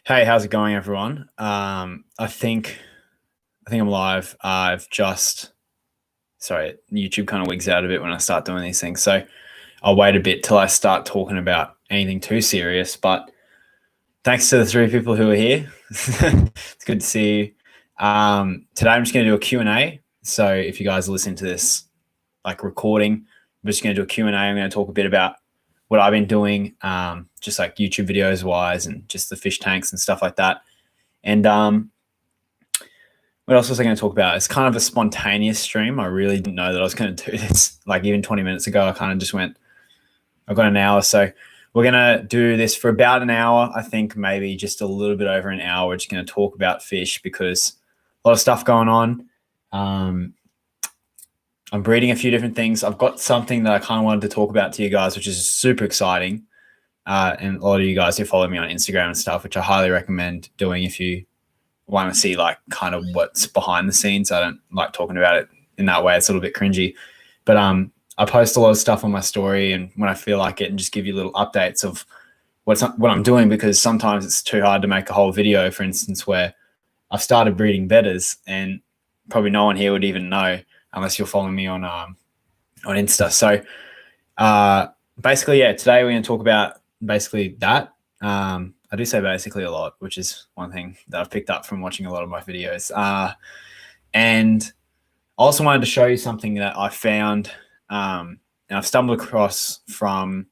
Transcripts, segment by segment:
Hey, how's it going, everyone? I think I'm live. Sorry, YouTube kind of wigs out a bit when I start doing these things, so I'll wait a bit till I start talking about anything too serious. But thanks to the three people who are here, it's good to see you. Today I'm just going to do a Q&A. So if you guys are listening to this like recording, I'm just going to do a Q&A. I'm going to talk a bit about what I've been doing, just like YouTube videos wise, and just the fish tanks and stuff like that. And what else was I going to talk about? It's kind of a spontaneous stream. I really didn't know that I was going to do this. Like even 20 minutes ago, I kind of just went, I've got an hour. So we're going to do this for about an hour. I think maybe just a little bit over an hour. We're just going to talk about fish because a lot of stuff going on. I'm breeding a few different things. I've got something that I kind of wanted to talk about to you guys, which is super exciting. And a lot of you guys who follow me on Instagram and stuff, which I highly recommend doing if you want to see like kind of what's behind the scenes. I don't like talking about it in that way. It's a little bit cringy, but I post a lot of stuff on my story and when I feel like it, and just give you little updates of what I'm doing, because sometimes it's too hard to make a whole video, for instance, where I've started breeding Bettas and probably no one here would even know unless you're following me on Insta. So basically, yeah, today we're going to talk about basically that. I do say basically a lot, which is one thing that I've picked up from watching a lot of my videos. And I also wanted to show you something that I found and I've stumbled across from.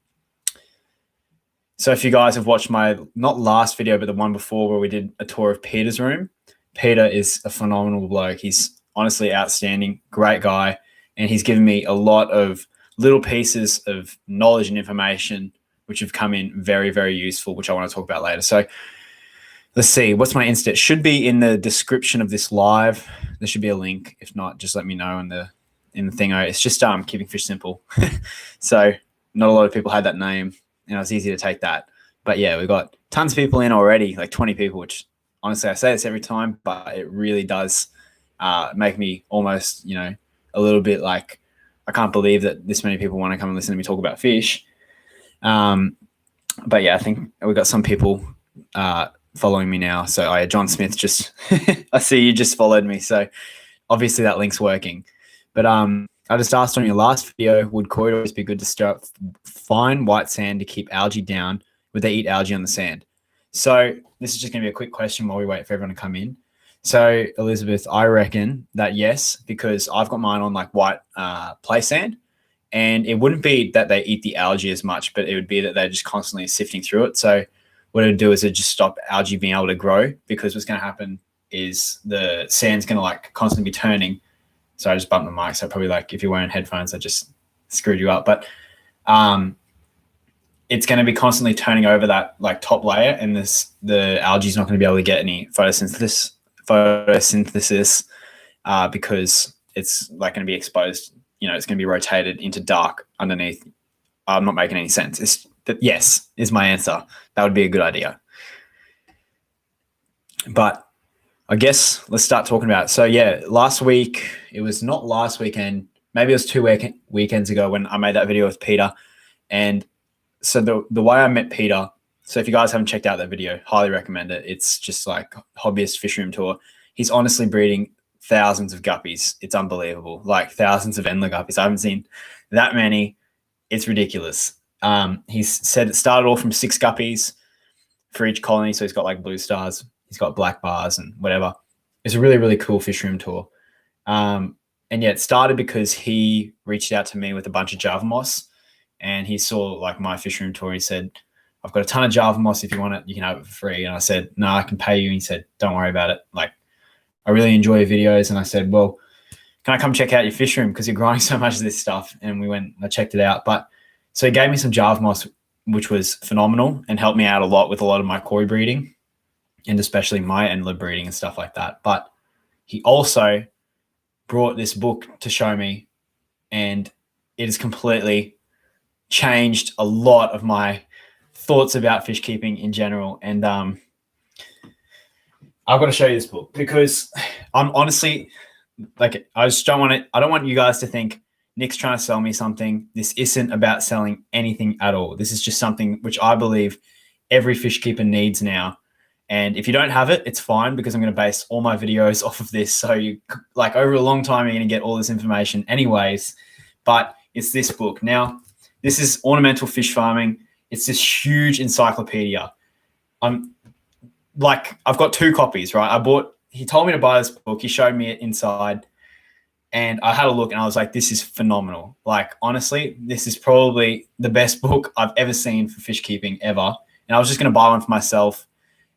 So if you guys have watched my, not last video, but the one before where we did a tour of Peter's room, Peter is a phenomenal bloke. He's honestly outstanding, great guy. And he's given me a lot of little pieces of knowledge and information which have come in very, very useful, which I want to talk about later. So let's see, what's my Insta? It should be in the description of this live. There should be a link. If not, just let me know in the thing. It's just Keeping Fish Simple. So not a lot of people had that name, and it was easy to take that. But yeah, we've got tons of people in already, like 20 people, which honestly I say this every time, but it really does make me almost, a little bit like, I can't believe that this many people want to come and listen to me talk about fish. But yeah, I think we've got some people following me now. So John Smith just, I see you just followed me. So obviously that link's working. But I just asked on your last video, would koi always be good to stir up fine white sand to keep algae down? Would they eat algae on the sand? So this is just going to be a quick question while we wait for everyone to come in. So Elizabeth, I reckon that yes, because I've got mine on like white play sand. And it wouldn't be that they eat the algae as much, but it would be that they're just constantly sifting through it. So what it would do is it just stop algae being able to grow, because what's going to happen is the sand's going to like constantly be turning. So I just bumped the mic. So probably like if you're wearing headphones, I just screwed you up. But it's going to be constantly turning over that like top layer, and the algae is not going to be able to get any photosynthesis because it's like going to be exposed. It's going to be rotated into dark underneath. I'm not making any sense. Yes is my answer. That would be a good idea. But I guess let's start talking about it. So yeah, last week, it was not last weekend, maybe it was 2 weekends ago when I made that video with Peter. And so the way I met Peter, so if you guys haven't checked out that video, highly recommend it. It's just like hobbyist fish room tour. He's honestly breeding thousands of guppies. It's unbelievable. Like thousands of Endler guppies. I haven't seen that many. It's ridiculous. He's said it started off from 6 guppies for each colony. So he's got like blue stars, he's got black bars and whatever. It's a really, really cool fish room tour. And yeah, it started because he reached out to me with a bunch of Java moss, and he saw like my fish room tour. He said, I've got a ton of Java moss. If you want it, you can have it for free. And I said, no, I can pay you. And he said, don't worry about it. Like, I really enjoy your videos. And I said, well, can I come check out your fish room? Because you're growing so much of this stuff. And we went, I checked it out. But so he gave me some Java moss, which was phenomenal and helped me out a lot with a lot of my koi breeding and especially my Endler breeding and stuff like that. But he also brought this book to show me, and it has completely changed a lot of my thoughts about fish keeping in general. And I've got to show you this book because I'm honestly like, I don't want you guys to think Nick's trying to sell me something. This isn't about selling anything at all. This is just something which I believe every fish keeper needs now. And if you don't have it, it's fine because I'm going to base all my videos off of this. So you like over a long time, you're going to get all this information anyways. But it's this book. Now, this is Ornamental Fish Farming. It's this huge encyclopedia. I've got 2 copies, right? He told me to buy this book. He showed me it inside and I had a look and I was like, this is phenomenal. Like, honestly, this is probably the best book I've ever seen for fish keeping ever. And I was just going to buy one for myself.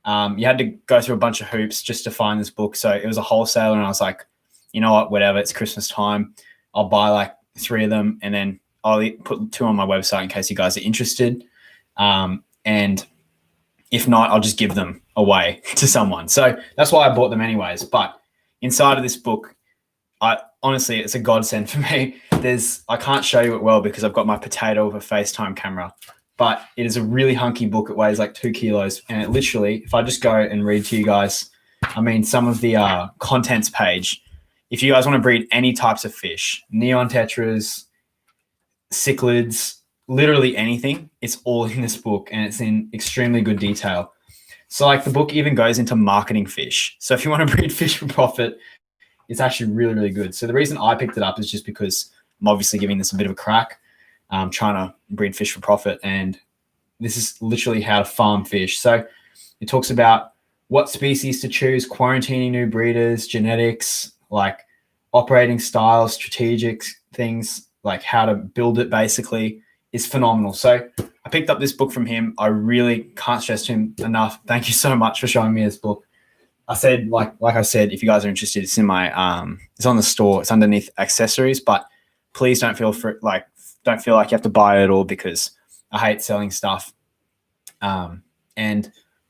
You had to go through a bunch of hoops just to find this book. So it was a wholesaler and I was like, you know what, whatever, it's Christmas time. I'll buy like 3 of them and then I'll put 2 on my website in case you guys are interested. And if not, I'll just give them away to someone. So that's why I bought them anyways. But inside of this book, honestly, it's a godsend for me. I can't show you it well because I've got my potato with a FaceTime camera, but it is a really hunky book. It weighs like 2 kilos. And it literally, if I just go and read to you guys, I mean, some of the contents page, if you guys want to breed any types of fish, neon tetras, cichlids, literally anything, it's all in this book and it's in extremely good detail. So like the book even goes into marketing fish. So if you want to breed fish for profit, it's actually really, really good. So the reason I picked it up is just because I'm obviously giving this a bit of a crack. Trying to breed fish for profit. And this is literally how to farm fish. So it talks about what species to choose, quarantining new breeders, genetics, like operating styles, strategic things, like how to build it basically. Is phenomenal. So I picked up this book from him. I really can't stress to him enough. Thank you so much for showing me this book. I said, like I said, if you guys are interested, it's in my it's on the store. It's underneath accessories, but please don't feel like you have to buy it at all because I hate selling stuff. I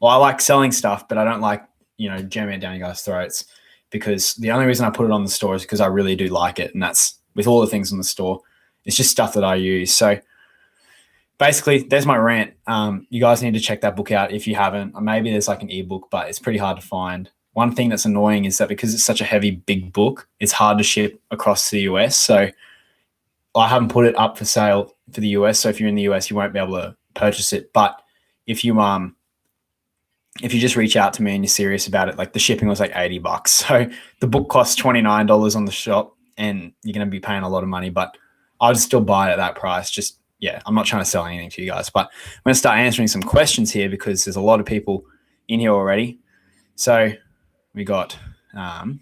like selling stuff, but I don't like, jamming it down you guys' throats because the only reason I put it on the store is because I really do like it. And that's with all the things on the store. It's just stuff that I use. So basically, there's my rant. You guys need to check that book out if you haven't. Or maybe there's like an ebook, but it's pretty hard to find. One thing that's annoying is that because it's such a heavy, big book, it's hard to ship across the US. So I haven't put it up for sale for the US. So if you're in the US, you won't be able to purchase it. But if you just reach out to me and you're serious about it, like the shipping was like $80. So the book costs $29 on the shop and you're going to be paying a lot of money, but I'll just still buy it at that price. I'm not trying to sell anything to you guys, but I'm going to start answering some questions here because there's a lot of people in here already. So we got, I'm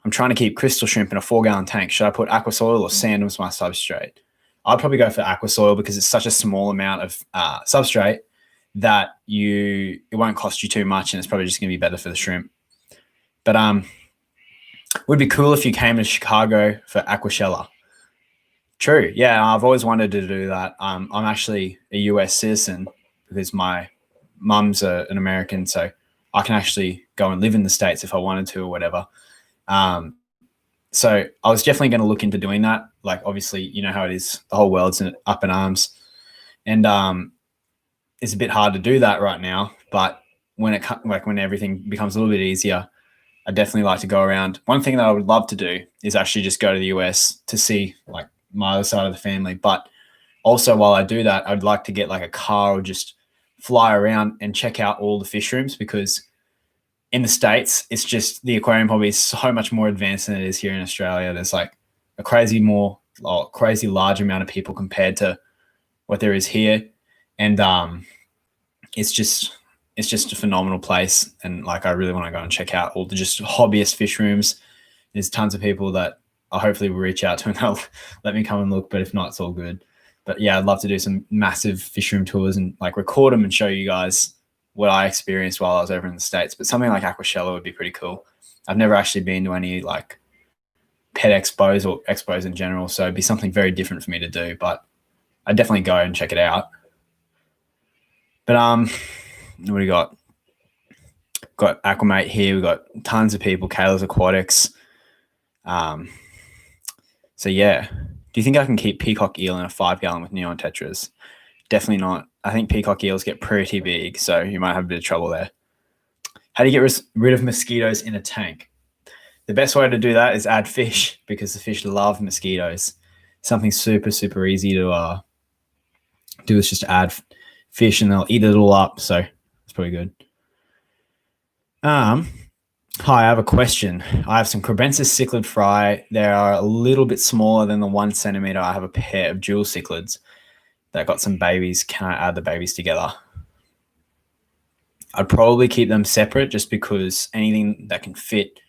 trying to keep crystal shrimp in a 4-gallon tank. Should I put aqua soil or sand as my substrate? I'd probably go for aqua soil because it's such a small amount of substrate that it won't cost you too much and it's probably just going to be better for the shrimp. But it would be cool if you came to Chicago for Aquashella. True. Yeah, I've always wanted to do that. I'm actually a US citizen because my mum's an American, so I can actually go and live in the States if I wanted to or whatever. So I was definitely going to look into doing that. Like, obviously, you know how it is. The whole world's up in arms. And it's a bit hard to do that right now. But when everything becomes a little bit easier, I definitely like to go around. One thing that I would love to do is actually just go to the US to see, like, my other side of the family. But also while I do that, I'd like to get like a car or just fly around and check out all the fish rooms because in the States, it's just the aquarium hobby is so much more advanced than it is here in Australia. There's like a crazy large amount of people compared to what there is here. And it's just a phenomenal place. And like, I really want to go and check out all the just hobbyist fish rooms. There's tons of people that I hopefully will reach out to and they'll let me come and look, but if not, it's all good. But yeah, I'd love to do some massive fish room tours and like record them and show you guys what I experienced while I was over in the States. But something like Aquashella would be pretty cool. I've never actually been to any like pet expos or expos in general, so it'd be something very different for me to do, but I'd definitely go and check it out. But what do we got? Got Aquamate here. We've got tons of people, Kayla's Aquatics. So yeah, do you think I can keep peacock eel in a 5-gallon with neon tetras? Definitely not. I think peacock eels get pretty big, so you might have a bit of trouble there. How do you get rid of mosquitoes in a tank? The best way to do that is add fish because the fish love mosquitoes. Something super, super easy to do is just add fish and they'll eat it all up. So it's pretty good. Um, Hi, I have a question. I have some Crebensis cichlid fry. They are a little bit smaller than the 1 centimeter. I have a pair of dual cichlids that got some babies. Can I add the babies together? I'd probably keep them separate just because anything that can fit,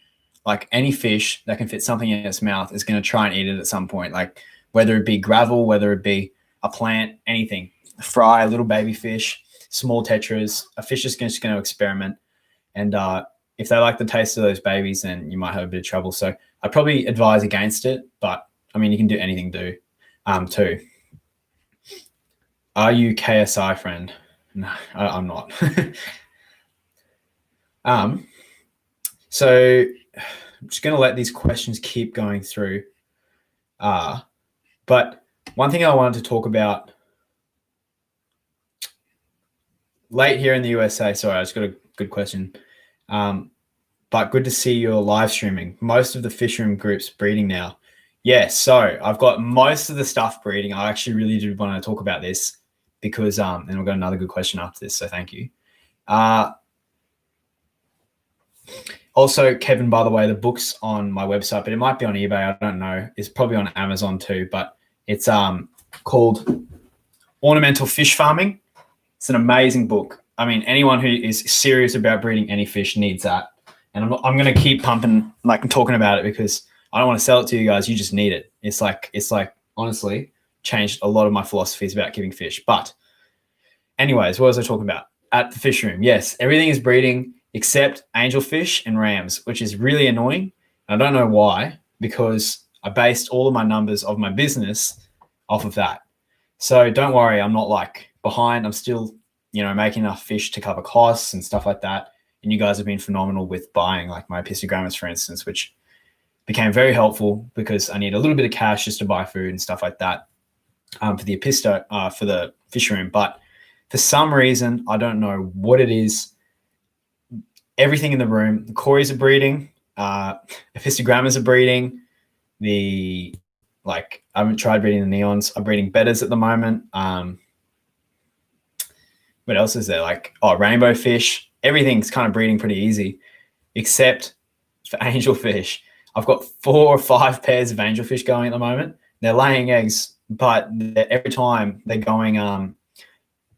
like any fish that can fit something in its mouth, is going to try and eat it at some point. Like whether it be gravel, whether it be a plant, anything. Fry, little baby fish, small tetras. A fish is just going to experiment. And if they like the taste of those babies, then you might have a bit of trouble. So I'd probably advise against it. But I mean, you can do anything too. Are you KSI friend? No, I'm not. So I'm just going to let these questions keep going through. But one thing I wanted to talk about late here in the USA. Sorry, I just got a good question. But good to see you're live streaming. Most of the fish room groups breeding now. Yeah, so I've got most of the stuff breeding. I actually really do want to talk about this because, and we've got another good question after this, so thank you. Also, Kevin, by the way, the book's on my website, but it might be on eBay. I don't know. It's probably on Amazon too, but it's called Ornamental Fish Farming. It's an amazing book. I mean, anyone who is serious about breeding any fish needs that. And I'm going to keep pumping, like, talking about it because I don't want to sell it to you guys. You just need it. It's like honestly changed a lot of my philosophies about giving fish. But anyways, what was I talking about? At the fish room, yes, everything is breeding except angelfish and rams, which is really annoying. I don't know why, because I based all of my numbers of my business off of that. So don't worry, I'm not like behind. I'm still, making enough fish to cover costs and stuff like that. And you guys have been phenomenal with buying like my epistogrammas, for instance, which became very helpful because I need a little bit of cash just to buy food and stuff like that for the for the fish room. But for some reason, I don't know what it is. Everything in the room, the cories are breeding, epistogrammas are breeding. I haven't tried breeding the neons. I'm breeding bettas at the moment. What else is there? Rainbow fish. Everything's kind of breeding pretty easy, except for angelfish. I've got 4 or 5 pairs of angelfish going at the moment. They're laying eggs, but every time they're going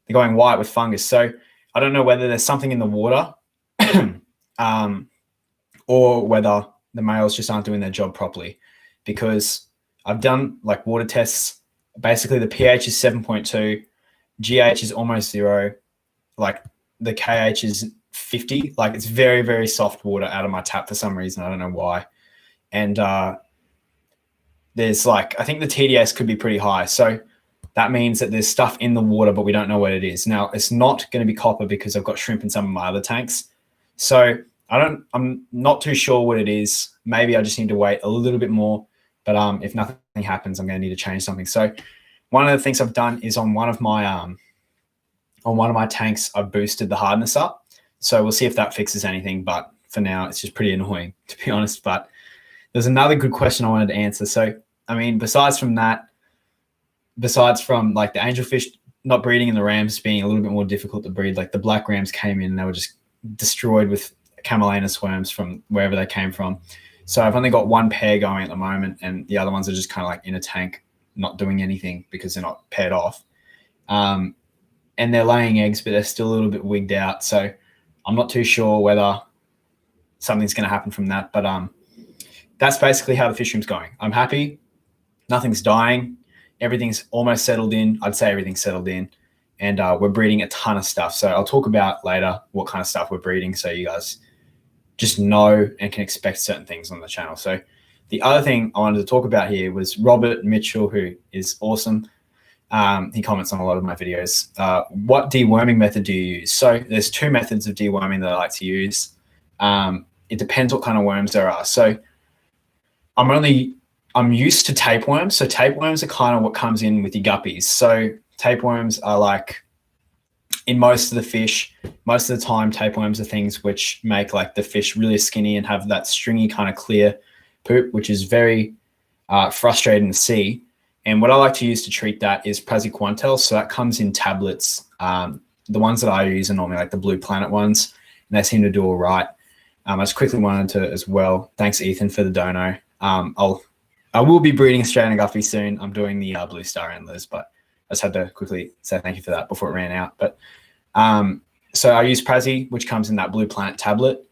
white with fungus. So I don't know whether there's something in the water, or whether the males just aren't doing their job properly. Because I've done like water tests. Basically, the pH is 7.2, GH is almost 0, like the KH is 50. Like it's very, very soft water out of my tap for some reason. I don't know why. And there's I think the TDS could be pretty high. So that means that there's stuff in the water, but we don't know what it is. Now, it's not going to be copper because I've got shrimp in some of my other tanks. So I'm not too sure what it is. Maybe I just need to wait a little bit more. But if nothing happens, I'm going to need to change something. So one of the things I've done is on one of my tanks, I've boosted the hardness up. So we'll see if that fixes anything. But for now, it's just pretty annoying, to be honest. But there's another good question I wanted to answer. So, I mean, besides from like the angelfish not breeding and the rams being a little bit more difficult to breed, like the black rams came in and they were just destroyed with camelina worms from wherever they came from. So I've only got 1 pair going at the moment, and the other ones are just kind of like in a tank, not doing anything because they're not paired off. And they're laying eggs, but they're still a little bit wigged out. So I'm not too sure whether something's going to happen from that. But that's basically how the fish room's going. I'm happy. Nothing's dying. Everything's almost settled in. I'd say everything's settled in. And we're breeding a ton of stuff. So I'll talk about later what kind of stuff we're breeding so you guys just know and can expect certain things on the channel. So the other thing I wanted to talk about here was Robert Mitchell, who is awesome. He comments on a lot of my videos. What deworming method do you use? So there's 2 methods of deworming that I like to use. It depends what kind of worms there are. So I'm used to tapeworms. So tapeworms are kind of what comes in with your guppies. So tapeworms are like, in most of the fish, most of the time, tapeworms are things which make like the fish really skinny and have that stringy kind of clear poop, which is very frustrating to see. And what I like to use to treat that is praziquantel. So that comes in tablets. The ones that I use are normally like the Blue Planet ones, and they seem to do all right. I just quickly wanted to as well. Thanks, Ethan, for the dono. I will be breeding Australian Guppy soon. I'm doing the Blue Star Antlers, but I just had to quickly say thank you for that before it ran out. But so I use Prezi, which comes in that Blue Planet tablet.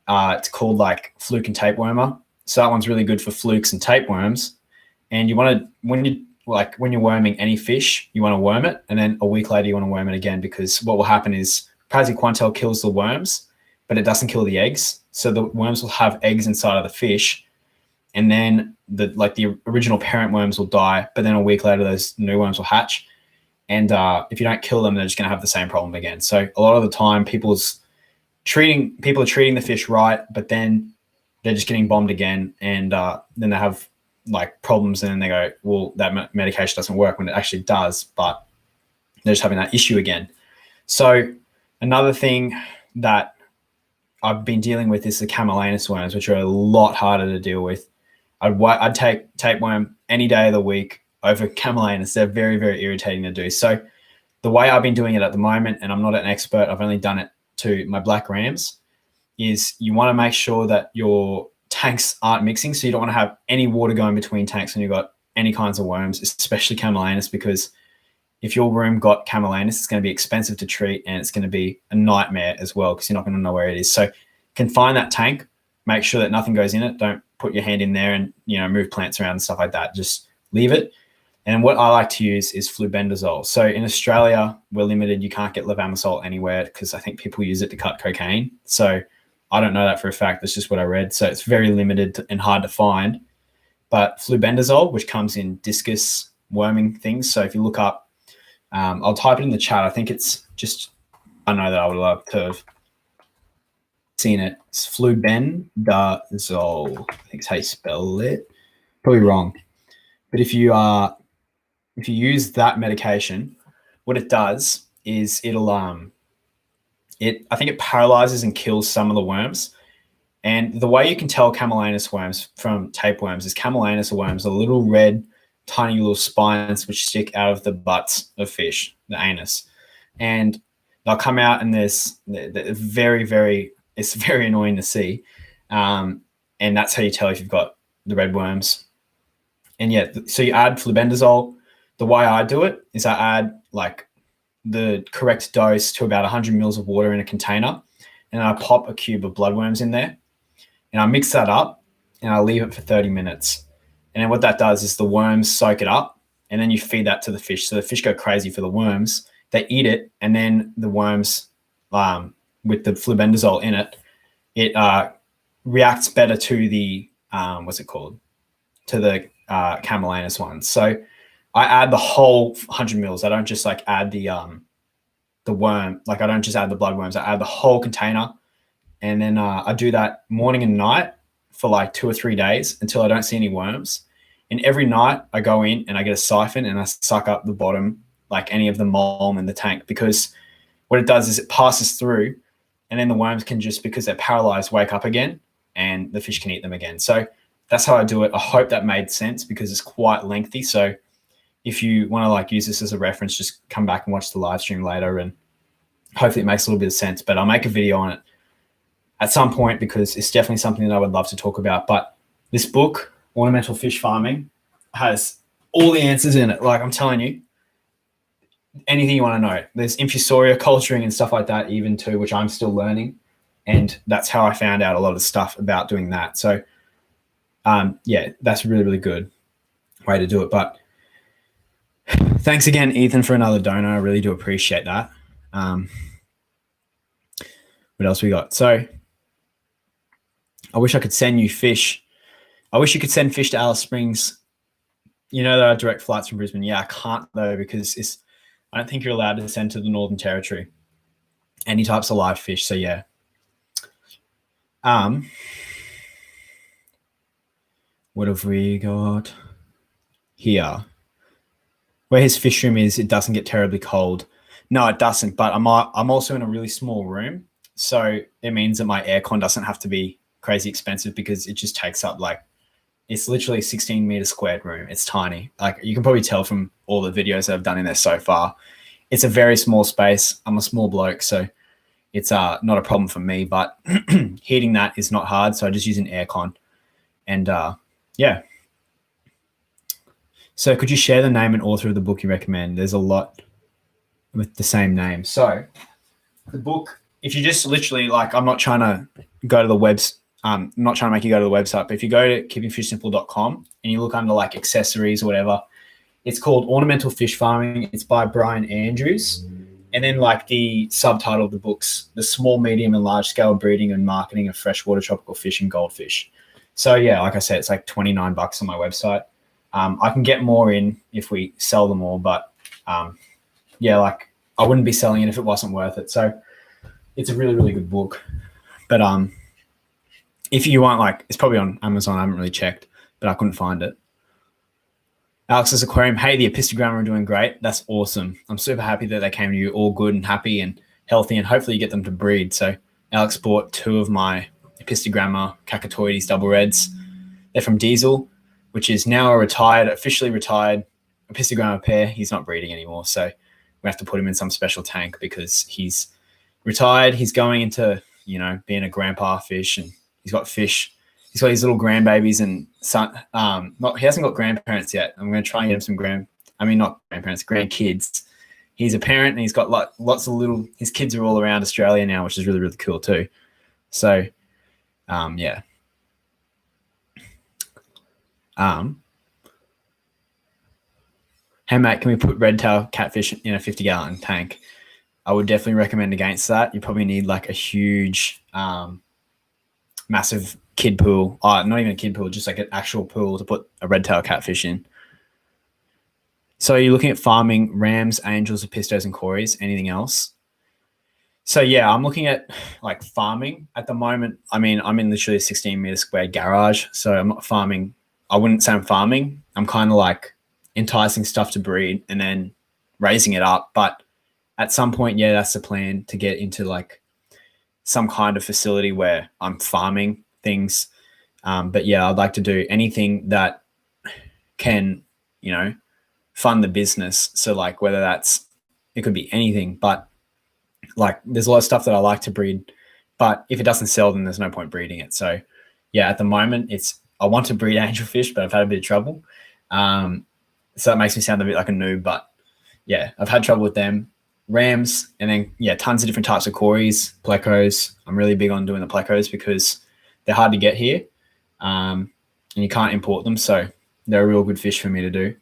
It's called like Fluke and Tapewormer. So that one's really good for flukes and tapeworms. And you want to, when you're worming any fish, you want to worm it, and then a week later you want to worm it again, because what will happen is praziquantel kills the worms, but it doesn't kill the eggs. So the worms will have eggs inside of the fish, and then the original parent worms will die, but then a week later those new worms will hatch. And if you don't kill them, they're just going to have the same problem again. So a lot of the time people are treating the fish right, but then they're just getting bombed again, and then they have like problems, and then they go, well, that medication doesn't work, when it actually does, but they're just having that issue again. So another thing that I've been dealing with is the Camellanus worms, which are a lot harder to deal with. I'd take tapeworm any day of the week over Camellanus. They're very, very irritating to do. So the way I've been doing it at the moment, and I'm not an expert, I've only done it to my black rams, is you want to make sure that your tanks aren't mixing. So you don't want to have any water going between tanks when you've got any kinds of worms, especially Camellanus, because if your room got Camellanus, it's going to be expensive to treat, and it's going to be a nightmare as well, because you're not going to know where it is. So confine that tank, make sure that nothing goes in it. Don't put your hand in there and, move plants around and stuff like that. Just leave it. And what I like to use is flubendazole. So in Australia, we're limited. You can't get levamisole anywhere, because I think people use it to cut cocaine. So I don't know that for a fact. That's just what I read. So it's very limited and hard to find. But flubendazole, which comes in discus worming things. So if you look up, I'll type it in the chat. I think it's just, I know that I would love to have seen it. It's flubendazole. I think it's how you spell it. Probably wrong. But if you use that medication, what it does is I think it paralyzes and kills some of the worms. And the way you can tell Camellanus worms from tapeworms is Camellanus worms are little red, tiny little spines which stick out of the butts of fish, the anus. And they'll come out, and they're very, very, it's very annoying to see. And that's how you tell if you've got the red worms. And yeah, so you add flubendazole. The way I do it is I add like the correct dose to about 100 mils of water in a container, and I pop a cube of bloodworms in there, and I mix that up, and I leave it for 30 minutes. And then what that does is the worms soak it up, and then you feed that to the fish. So the fish go crazy for the worms. They eat it, and then the worms, with the flubendazole in it, it reacts better to the, to the Camellanus ones. So I add the whole 100 mils. I don't just like add the worm. Like I don't just add the bloodworms. I add the whole container, and then I do that morning and night for like 2 or 3 days until I don't see any worms. And every night I go in and I get a siphon and I suck up the bottom, like any of the mold in the tank, because what it does is it passes through, and then the worms can just, because they're paralyzed, wake up again, and the fish can eat them again. So that's how I do it. I hope that made sense, because it's quite lengthy. So if you want to like use this as a reference, just come back and watch the live stream later, and hopefully it makes a little bit of sense. But I'll make a video on it at some point, because it's definitely something that I would love to talk about. But this book, Ornamental Fish Farming, has all the answers in it. Like I'm telling you, anything you want to know. There's infusoria culturing and stuff like that even too, which I'm still learning. And that's how I found out a lot of stuff about doing that. So yeah, that's a really, really good way to do it. But thanks again, Ethan, for another donor. I really do appreciate that. What else we got? So I wish I could send you fish. I wish you could send fish to Alice Springs. You know, there are direct flights from Brisbane. Yeah, I can't though, because I don't think you're allowed to send to the Northern Territory any types of live fish. So yeah. What have we got here? Where his fish room is, it doesn't get terribly cold. No, it doesn't. But I'm also in a really small room, so it means that my aircon doesn't have to be crazy expensive, because it just takes up like, it's literally a 16 meter squared room. It's tiny. Like you can probably tell from all the videos that I've done in there so far. It's a very small space. I'm a small bloke, so it's not a problem for me, but heating that is not hard. So I just use an aircon. And yeah. So could you share the name and author of the book you recommend? There's a lot with the same name. So the book, if you just literally like, I'm not trying to go to the webs. I'm not trying to make you go to the website, but if you go to keepingfishsimple.com and you look under like accessories or whatever, it's called Ornamental Fish Farming. It's by Brian Andrews. And then like the subtitle of the book's The Small, Medium and Large Scale Breeding and Marketing of Freshwater Tropical Fish and Goldfish. So yeah, like I said, it's like $29 on my website. I can get more in if we sell them all, but yeah, like I wouldn't be selling it if it wasn't worth it. So it's a really, really good book. But if you want, like, it's probably on Amazon. I haven't really checked, but I couldn't find it. Alex's Aquarium. Hey, the Epistogramma are doing great. That's awesome. I'm super happy that they came to you all good and happy and healthy, and hopefully you get them to breed. So Alex bought 2 of my Epistogramma Cacatoides double reds. They're from Diesel, which is now a officially retired Epistogramma pair. He's not breeding anymore, so we have to put him in some special tank because he's retired. He's going into, being a grandpa fish, and he's got fish. He's got his little grandbabies and son. He hasn't got grandparents yet. I'm going to try and get him not grandparents, grandkids. He's a parent, and he's got lots of his kids are all around Australia now, which is really, really cool too. So, yeah. Hey mate, can we put red tail catfish in a 50-gallon tank? I would definitely recommend against that. You probably need like a huge, massive kid pool. Not even a kid pool, just like an actual pool to put a red tail catfish in. So you're looking at farming rams, angels, epistos, and cories. Anything else? So yeah, I'm looking at like farming at the moment. I mean, I'm in literally a 16-meter square garage, so I'm not farming. I wouldn't say I'm farming. I'm kind of like enticing stuff to breed and then raising it up. But at some point, yeah, that's the plan, to get into like some kind of facility where I'm farming things. But yeah, I'd like to do anything that can, fund the business. So like whether it could be anything, but like there's a lot of stuff that I like to breed, but if it doesn't sell, then there's no point breeding it. So yeah, at the moment I want to breed angelfish, but I've had a bit of trouble. So that makes me sound a bit like a noob, but yeah, I've had trouble with them. Rams, and then yeah, tons of different types of cories, plecos. I'm really big on doing the plecos because they're hard to get here, and you can't import them, so they're a real good fish for me to do.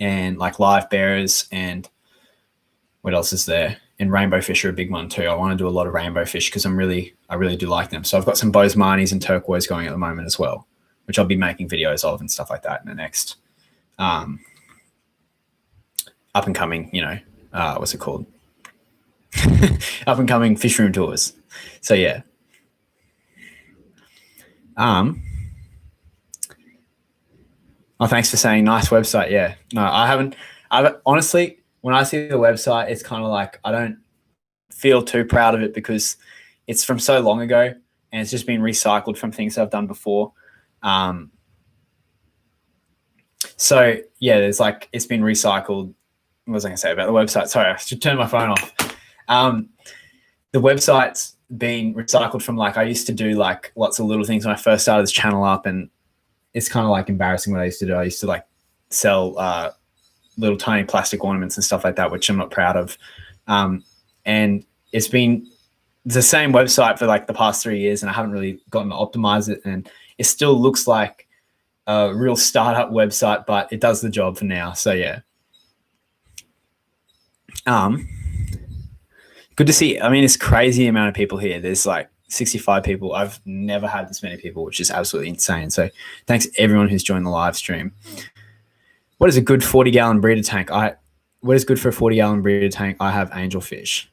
And like live bearers, and what else is there? And rainbow fish are a big one too. I want to do a lot of rainbow fish because I really do like them. So I've got some Bozemanis and turquoise going at the moment as well, which I'll be making videos of and stuff like that in the next up and coming, what's it called? Up and coming fish room tours. So yeah. Oh, thanks for saying nice website. Yeah. No, I've honestly, when I see the website, it's kind of like I don't feel too proud of it because it's from so long ago and it's just been recycled from things I've done before. So yeah, there's like, it's been recycled. What was I going to say about the website? Sorry, I should turn my phone off. The website's been recycled from like, I used to do like lots of little things when I first started this channel up, and it's kind of like embarrassing what I used to do. I used to like sell little tiny plastic ornaments and stuff like that, which I'm not proud of. And it's been the same website for like the past 3 years, and I haven't really gotten to optimize it. And it still looks like a real startup website, but it does the job for now. So yeah. Good to see. I mean, it's crazy amount of people here. There's like 65 people. I've never had this many people, which is absolutely insane. So thanks everyone who's joined the live stream. What is a good 40-gallon breeder tank? What is good for a 40-gallon breeder tank? I have angelfish.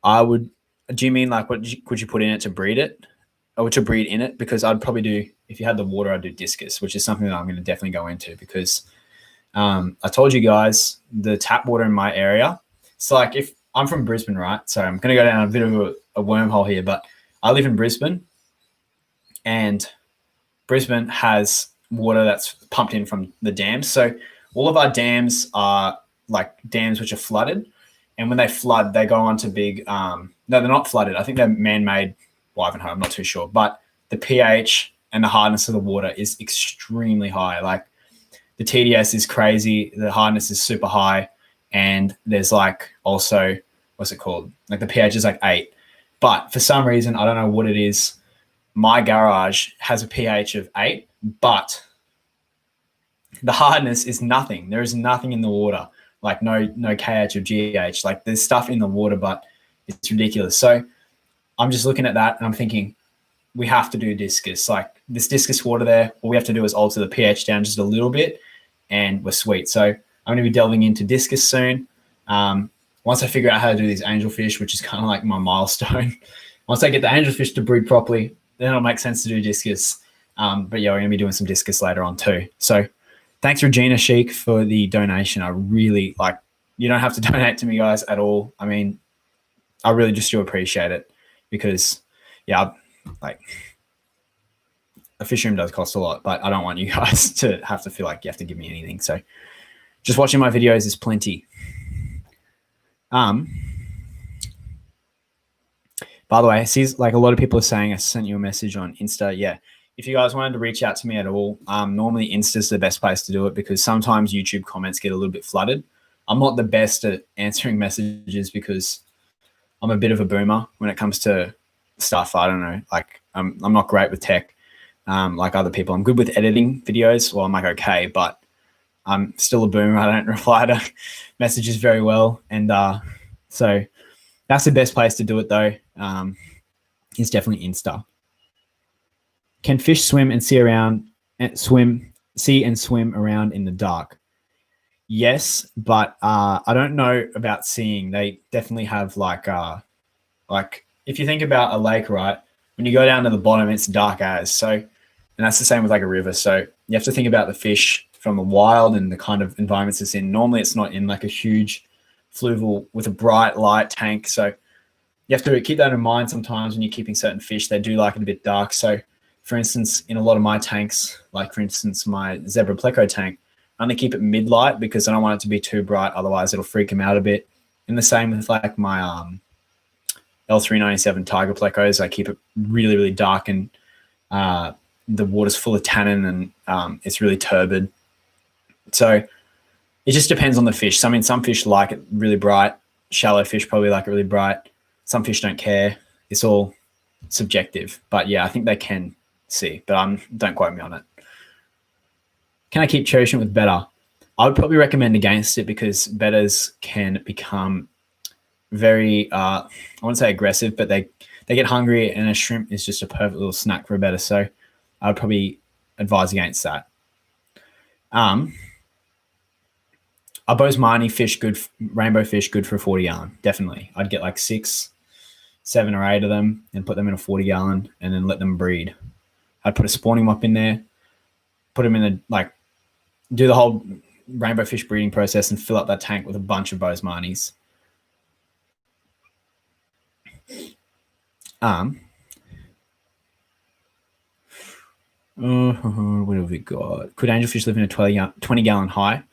Do you mean like could you put in it to breed it, or to breed in it? Because I'd probably do, if you had the water, I'd do discus, which is something that I'm going to definitely go into because I told you guys the tap water in my area. So like if I'm from Brisbane, right? So I'm going to go down a bit of a wormhole here, but I live in Brisbane, and Brisbane has water that's pumped in from the dams. So all of our dams are like dams which are flooded, And when they flood, they go on to big. No, they're not flooded. I think they're man-made. Well, I haven't heard. I'm not too sure. But the pH and the hardness of the water is extremely high. Like the TDS is crazy. The hardness is super high. And there's like also, what's it called? Like the pH is like 8. But for some reason, I don't know what it is. My garage has a pH of 8, but the hardness is nothing. There is nothing in the water, like no KH or GH. Like there's stuff in the water, but it's ridiculous. So I'm just looking at that and I'm thinking, we have to do discus. Like this discus water there, all we have to do is alter the pH down just a little bit and we're sweet. So I'm going to be delving into discus soon. Once I figure out how to do these angelfish, which is kind of like my milestone, once I get the angelfish to breed properly, then it'll make sense to do discus. But yeah, we're going to be doing some discus later on too. So thanks, Regina Sheik, for the donation. I really like, you don't have to donate to me, guys, at all. I mean, I really just do appreciate it because, yeah, like a fish room does cost a lot, but I don't want you guys to have to feel like you have to give me anything. So just watching my videos is plenty. By the way, I see like a lot of people are saying I sent you a message on Insta. Yeah. If you guys wanted to reach out to me at all, normally Insta's the best place to do it because sometimes YouTube comments get a little bit flooded. I'm not the best at answering messages because I'm a bit of a boomer when it comes to stuff. I don't know. Like I'm not great with tech like other people. I'm good with editing videos. Well, I'm like, okay, but I'm still a boomer. I don't reply to messages very well. And so that's the best place to do it though. Is definitely Insta. Can fish swim and see around and swim around in the dark? Yes, but I don't know about seeing. They definitely have like if you think about a lake, right? When you go down to the bottom, it's dark as. So, and that's the same with like a river. So you have to think about the fish from the wild and the kind of environments it's in. Normally, it's not in like a huge fluvial with a bright light tank. So you have to keep that in mind sometimes when you're keeping certain fish. They do like it a bit dark. So for instance, in a lot of my tanks, like for instance, my zebra pleco tank, I only keep it mid-light because I don't want it to be too bright. Otherwise, it'll freak them out a bit. And the same with like my L397 tiger plecos. I keep it really, really dark and the water's full of tannin and it's really turbid. So it just depends on the fish. So, I mean, some fish like it really bright. Shallow fish probably like it really bright. Some fish don't care. It's all subjective. But yeah, I think they can see, but don't quote me on it. Can I keep cherry shrimp with Betta? I would probably recommend against it because Bettas can become very, I wouldn't say aggressive, but they get hungry and a shrimp is just a perfect little snack for a Betta. So I would probably advise against that. Are Bosemani fish good, rainbow fish good for a 40 gallon? Definitely. I'd get like 6, 7 or 8 of them and put them in a 40 gallon and then let them breed. I'd put a spawning mop in there, put them in do the whole rainbow fish breeding process and fill up that tank with a bunch of Bosemanis. What have we got? Could angelfish live in a 20 gallon high?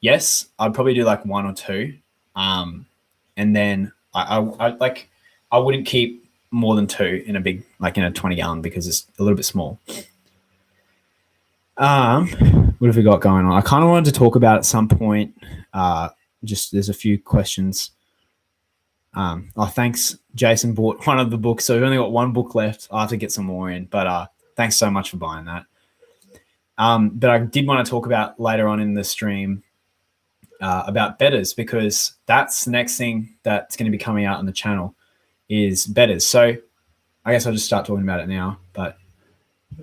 Yes, I'd probably do like 1 or 2. And then I wouldn't keep more than 2 in a big, like in a 20 gallon because it's a little bit small. What have we got going on? I kind of wanted to talk about at some point. Just there's a few questions. Thanks. Jason bought one of the books, so we've only got 1 book left. I'll have to get some more in, but thanks so much for buying that. But I did want to talk about later on in the stream about bettas because that's the next thing that's going to be coming out on the channel is bettas. So I guess I'll just start talking about it now, but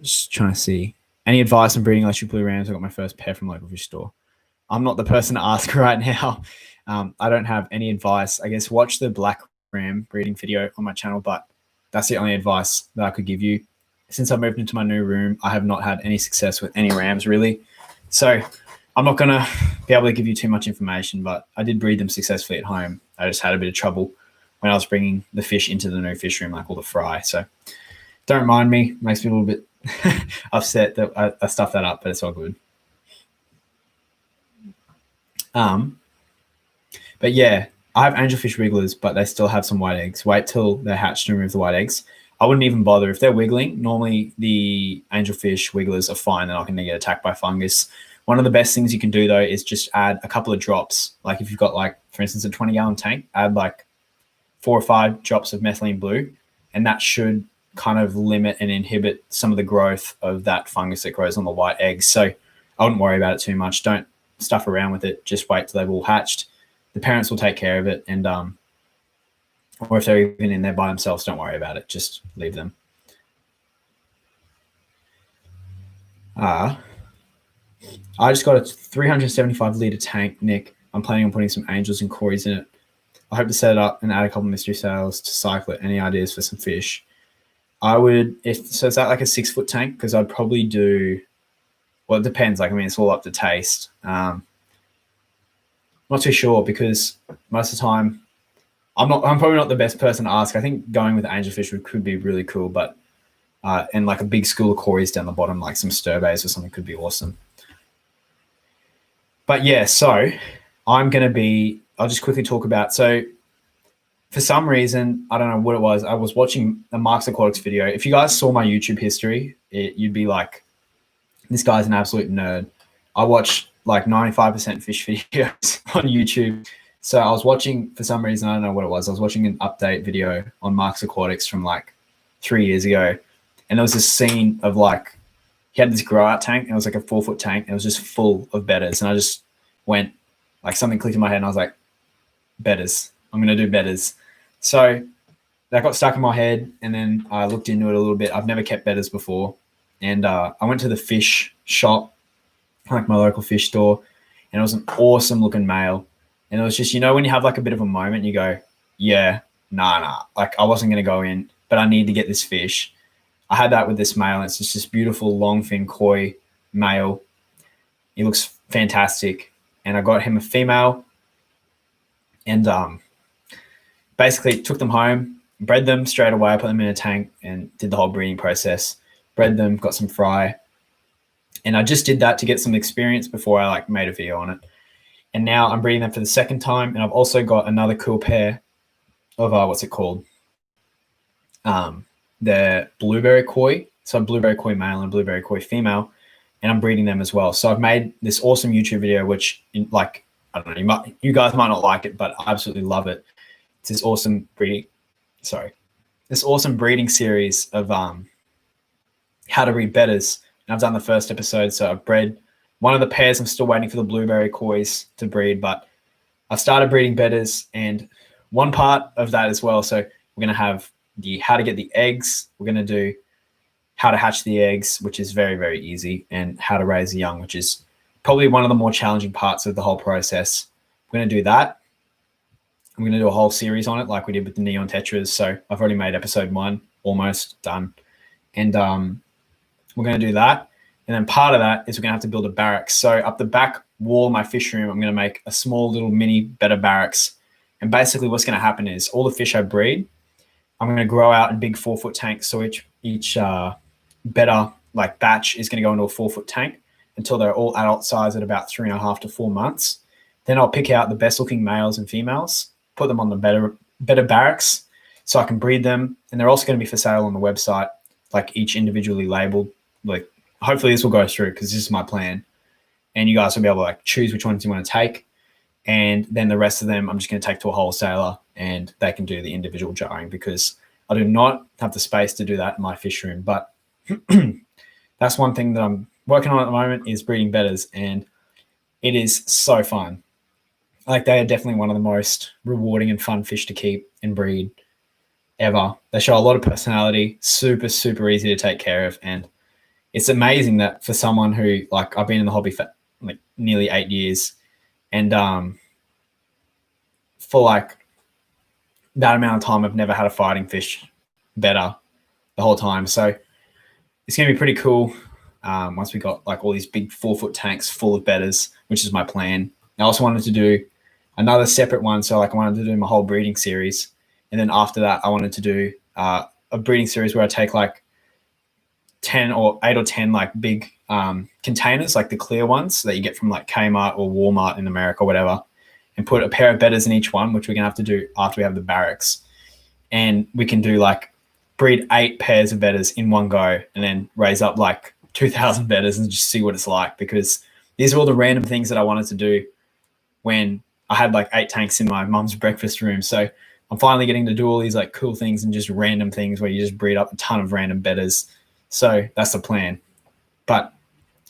just trying to see. Any advice on breeding electric blue rams? I got my first pair from local fish store. I'm not the person to ask right now. I don't have any advice. I guess watch the black ram breeding video on my channel, but that's the only advice that I could give you. Since I've moved into my new room, I have not had any success with any rams really. So I'm not going to be able to give you too much information, but I did breed them successfully at home. I just had a bit of trouble when I was bringing the fish into the new fish room, like all the fry. So don't mind me. Makes me a little bit upset that I stuffed that up, but it's all good. But yeah, I have angelfish wigglers, but they still have some white eggs. Wait till they're hatched to remove the white eggs. I wouldn't even bother. If they're wiggling, normally the angelfish wigglers are fine. They're not going to get attacked by fungus. One of the best things you can do, though, is just add a couple of drops. Like if you've got, like, for instance, a 20-gallon tank, add like 4 or 5 drops of methylene blue, and that should kind of limit and inhibit some of the growth of that fungus that grows on the white eggs. So I wouldn't worry about it too much. Don't stuff around with it. Just wait till they've all hatched. The parents will take care of it, and or if they're even in there by themselves, don't worry about it. Just leave them. I just got a 375-liter tank, Nick. I'm planning on putting some angels and cories in it. I hope to set it up and add a couple mystery sails to cycle it. Any ideas for some fish? I would, so is that like a 6-foot tank? Because I'd probably do, well, it depends. Like, I mean, it's all up to taste. Not too sure, because most of the time I'm probably not the best person to ask. I think going with angelfish could be really cool, but and like a big school of cories down the bottom, like some sturbays or something, could be awesome. But yeah, so I'll just quickly talk about, so for some reason, I don't know what it was, I was watching a Marks Aquatics video. If you guys saw my YouTube history, you'd be like, this guy's an absolute nerd. I watch like 95% fish videos on YouTube. So I was watching, for some reason, I don't know what it was, I was watching an update video on Marks Aquatics from like 3 years ago. And there was this scene of like, he had this grow out tank, and it was like a 4-foot tank, and it was just full of bettas. And I just went, like, something clicked in my head, and I was like, bettas. I'm going to do bettas. So that got stuck in my head, and then I looked into it a little bit. I've never kept bettas before. And I went to the fish shop, like my local fish store, and it was an awesome looking male. And it was just, when you have like a bit of a moment, you go, yeah, nah. Like, I wasn't going to go in, but I need to get this fish. I had that with this male, and it's just this beautiful long fin koi male. He looks fantastic. And I got him a female, and basically took them home, bred them straight away. I put them in a tank and did the whole breeding process. Bred them, got some fry. And I just did that to get some experience before I like made a video on it. And now I'm breeding them for the second time. And I've also got another cool pair of, what's it called? The blueberry koi. So blueberry koi male and blueberry koi female. And I'm breeding them as well. So I've made this awesome YouTube video, which, like, I don't know, you guys might not like it, but I absolutely love it. It's this awesome breeding series of how to breed bettas. And I've done the first episode, so I've bred one of the pairs. I'm still waiting for the blueberry kois to breed, but I've started breeding bettas, and one part of that as well. So we're going to have the how to get the eggs. We're going to do how to hatch the eggs, which is very, very easy, and how to raise the young, which is probably one of the more challenging parts of the whole process. We're going to do that. I'm going to do a whole series on it like we did with the neon tetras. So I've already made episode 1, almost done. And we're going to do that. And then part of that is we're going to have to build a barracks. So up the back wall of my fish room, I'm going to make a small little mini Betta barracks. And basically what's going to happen is all the fish I breed, I'm going to grow out in big 4-foot tanks. So each Betta like batch is going to go into a 4-foot tank until they're all adult size at about 3.5 to 4 months. Then I'll pick out the best looking males and females, put them on the Betta barracks so I can breed them. And they're also going to be for sale on the website, like each individually labeled. Like, hopefully this will go through because this is my plan. And you guys will be able to like choose which ones you want to take. And then the rest of them, I'm just going to take to a wholesaler and they can do the individual jarring, because I do not have the space to do that in my fish room. But that's one thing that I'm working on at the moment, is breeding bettas, and it is so fun. Like, they are definitely one of the most rewarding and fun fish to keep and breed ever. They show a lot of personality, super, super easy to take care of. And it's amazing that for someone who, like, I've been in the hobby for like nearly 8 years, and for like that amount of time, I've never had a fighting fish Betta the whole time. So it's going to be pretty cool once we got like all these big 4-foot tanks full of bettas, which is my plan. I also wanted to do another separate one. So like I wanted to do my whole breeding series. And then after that, I wanted to do a breeding series where I take like 8 or 10 like big containers, like the clear ones that you get from like Kmart or Walmart in America or whatever. and put a pair of betters in each one, which we're going to have to do after we have the barracks. And we can do like breed 8 pairs of betters in one go and then raise up like 2,000 betters and just see what it's like, because these are all the random things that I wanted to do when I had like 8 tanks in my mum's breakfast room. So I'm finally getting to do all these like cool things and just random things where you just breed up a ton of random betters. So that's the plan. But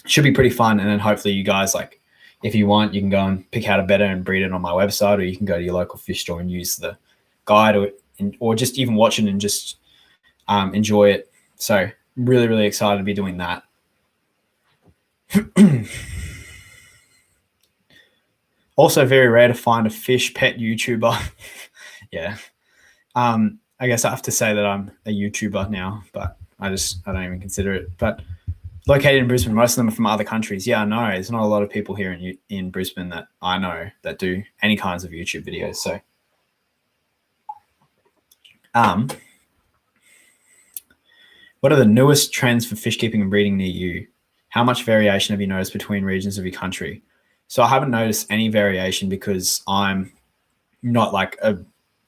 it should be pretty fun. And then hopefully you guys, like, if you want, you can go and pick out a betta and breed it on my website, or you can go to your local fish store and use the guide, or just even watch it and just enjoy it. So really, really excited to be doing that. Also very rare to find a fish pet YouTuber. Yeah. I guess I have to say that I'm a YouTuber now, but I don't even consider it. But located in Brisbane, most of them are from other countries. Yeah, I know. There's not a lot of people here in Brisbane that I know that do any kinds of YouTube videos. So, what are the newest trends for fish keeping and breeding near you? How much variation have you noticed between regions of your country? So I haven't noticed any variation because I'm not like I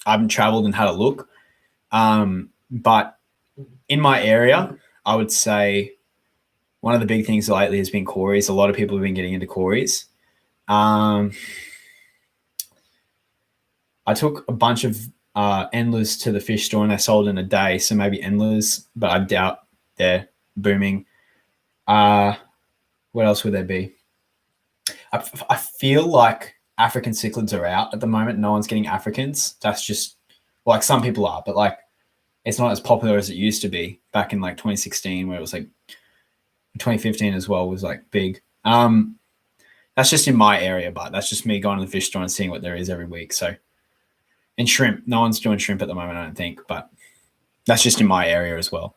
haven't traveled and had a look. But in my area, I would say one of the big things lately has been cories. A lot of people have been getting into cories. I took a bunch of endlers to the fish store and they sold in a day. So maybe endlers, but I doubt they're booming. What else would there be? I feel like African cichlids are out at the moment. No one's getting Africans. That's just, like, some people are, but like it's not as popular as it used to be back in like 2016, where it was like 2015 as well was like big. That's just in my area, but that's just me going to the fish store and seeing what there is every week. So, and shrimp, no one's doing shrimp at the moment, I don't think, but that's just in my area as well.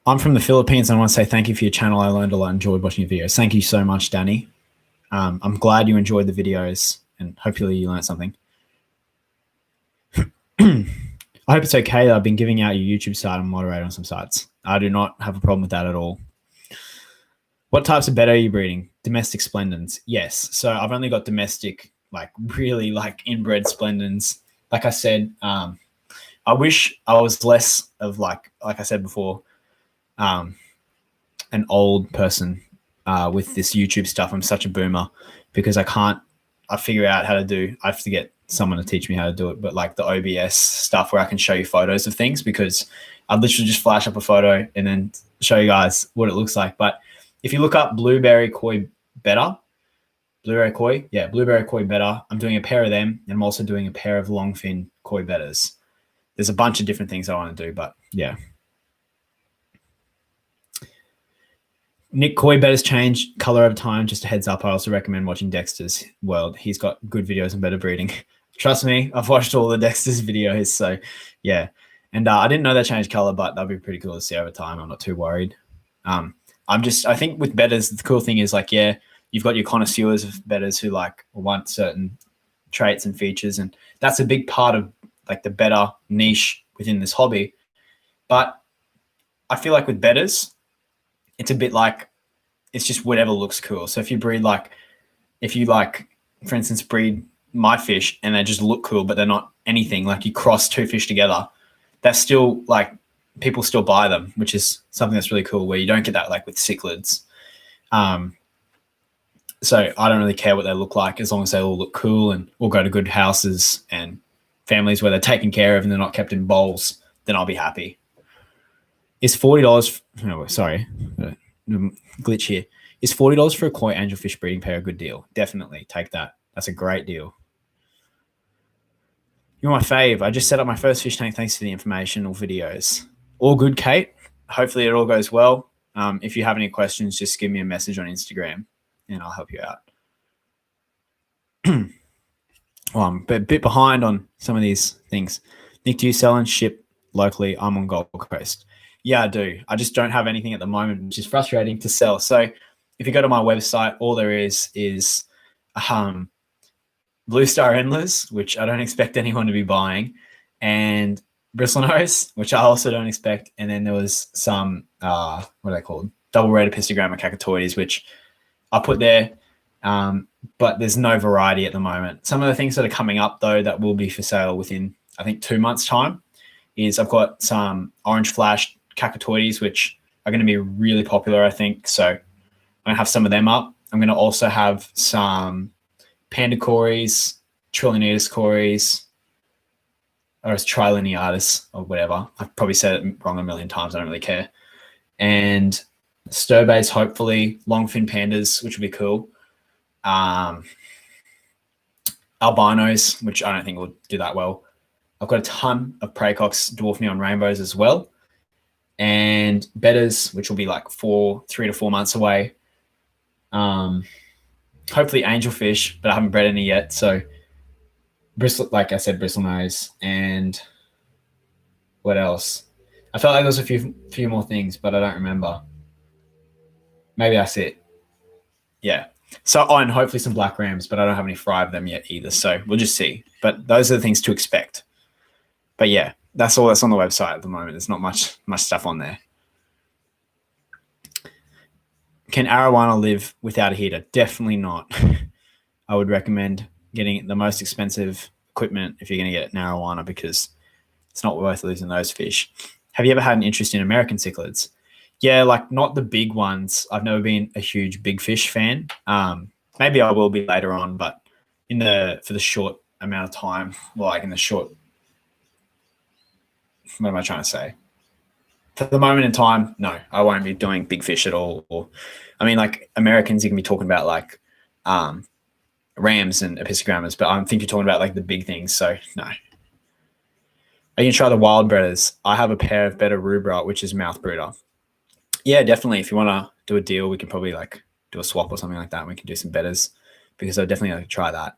I'm from the Philippines and I want to say thank you for your channel. I learned a lot, enjoyed watching your videos. Thank you so much, Danny. I'm glad you enjoyed the videos and hopefully you learned something. I hope it's okay that I've been giving out your YouTube site and moderator on some sites. I do not have a problem with that at all. What types of betta are you breeding? Domestic splendens. Yes. So I've only got domestic, like really like inbred splendens. Like I said, I wish I was less of like I said before, an old person with this YouTube stuff. I'm such a boomer because I figure out how to do, I have to get someone to teach me how to do it, but like the OBS stuff where I can show you photos of things, because I'd literally just flash up a photo and then show you guys what it looks like. But if you look up blueberry koi betta, blueberry koi betta, I'm doing a pair of them, and I'm also doing a pair of longfin koi bettas. There's a bunch of different things I want to do, but yeah. Nick, koi bettas change color over time. Just a heads up. I also recommend watching Dexter's World. He's got good videos on betta breeding. Trust me, I've watched all the Dexter's videos. So yeah. And I didn't know they changed color, but that'd be pretty cool to see over time. I'm not too worried. I think with bettas, the cool thing is like, yeah, you've got your connoisseurs of bettas who like want certain traits and features. And that's a big part of like the betta niche within this hobby. But I feel like with bettas, it's a bit like, it's just whatever looks cool. So if you breed like, for instance, breed my fish and they just look cool, but they're not anything, like you cross 2 fish together, that's still like, people still buy them, which is something that's really cool, where you don't get that like with cichlids. So I don't really care what they look like, as long as they all look cool and all go to good houses and families where they're taken care of and they're not kept in bowls, then I'll be happy. Is $40, glitch here. Is $40 for a koi angelfish breeding pair a good deal? Definitely take that. That's a great deal. You're my fave. I just set up my first fish tank. Thanks for the informational videos. All good, Kate. Hopefully it all goes well. If you have any questions, just give me a message on Instagram and I'll help you out. Well, I'm a bit behind on some of these things. Nick, do you sell and ship locally? I'm on Gold Coast. Yeah, I do. I just don't have anything at the moment, which is frustrating to sell. So if you go to my website, all there is Blue Star Endlers, which I don't expect anyone to be buying, and Bristlenose, which I also don't expect. And then there was some, what are they called? Double rated pistogramma cacatoides, which I put there. but there's no variety at the moment. Some of the things that are coming up though that will be for sale within, I think, 2 months time is I've got some orange flash cacatoides, which are going to be really popular, I think. So I'm going to have some of them up. I'm going to also have some panda cories, trillineatus cories, or trilineatus or whatever. I've probably said it wrong a million times. I don't really care. And sturbays, hopefully, longfin pandas, which would be cool. Albinos, which I don't think will do that well. I've got a ton of praecox dwarf neon rainbows as well. And bettas, which will be like 3 to 4 months away. Hopefully angelfish, but I haven't bred any yet. So bristle, like I said, bristlenose. And what else? I felt like there was a few more things, but I don't remember. Maybe that's it. Yeah. So, and hopefully some black rams, but I don't have any fry of them yet either. So we'll just see. But those are the things to expect. But yeah, that's all that's on the website at the moment. There's not much stuff on there. Can arowana live without a heater? Definitely not. I would recommend getting the most expensive equipment if you're going to get an arowana, because it's not worth losing those fish. Have you ever had an interest in American cichlids? Yeah, like not the big ones. I've never been a huge big fish fan. Maybe I will be later on, but for the short amount of time, like in the short, what am I trying to say? For the moment in time, no, I won't be doing big fish at all. Or, I mean, like Americans, you can be talking about like rams and episcogrammas, but I think you're talking about like the big things. So no. You can try the wild breeders. I have a pair of Betta rubra, which is mouth brooder. Yeah, definitely. If you want to do a deal, we can probably like do a swap or something like that. And we can do some bettas, because I'd definitely like to try that.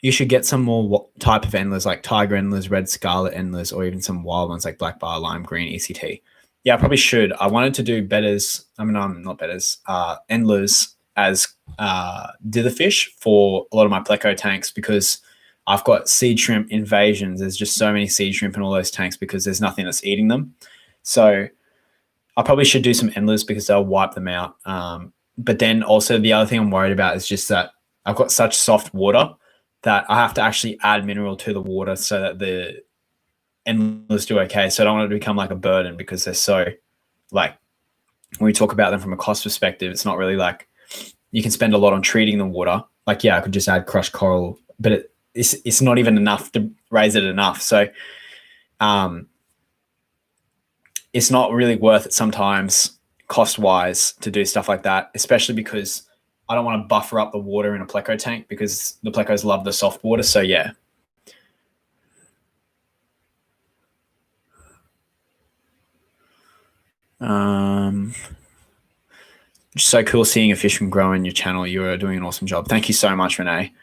You should get some more type of endlers, like tiger endlers, red scarlet endlers, or even some wild ones like black bar, lime green, ECT. Yeah, I probably should. I wanted to do bettas. I mean, not bettas, endlers as dither fish for a lot of my pleco tanks, because I've got seed shrimp invasions. There's just so many seed shrimp in all those tanks because there's nothing that's eating them. So I probably should do some endlers because they'll wipe them out. But then also the other thing I'm worried about is just that I've got such soft water that I have to actually add mineral to the water so that the endlers do okay. So I don't want it to become like a burden, because they're so, like, when we talk about them from a cost perspective, it's not really like you can spend a lot on treating the water. Like, yeah, I could just add crushed coral, but it's not even enough to raise it enough. So it's not really worth it sometimes cost-wise to do stuff like that, especially because I don't want to buffer up the water in a pleco tank, because the plecos love the soft water. So yeah. It's so cool seeing a fish from grow in your channel. You are doing an awesome job. Thank you so much, Renee.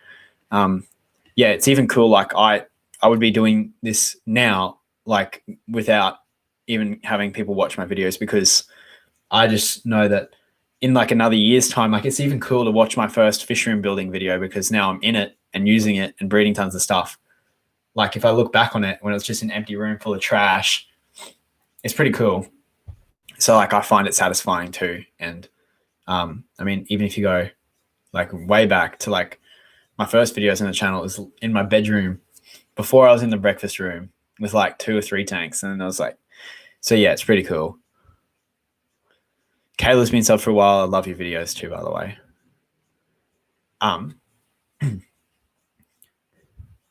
Yeah, it's even cool. Like I would be doing this now, like without even having people watch my videos, because I just know that in like another year's time, like it's even cool to watch my first fish room building video, because now I'm in it and using it and breeding tons of stuff. Like if I look back on it when it was just an empty room full of trash, it's pretty cool. So like I find it satisfying too. And I mean, even if you go like way back to like my first videos on the channel, was in my bedroom before I was in the breakfast room with like 2 or 3 tanks. And I was like, so yeah, it's pretty cool. Kayla's been subbed for a while. I love your videos too, by the way.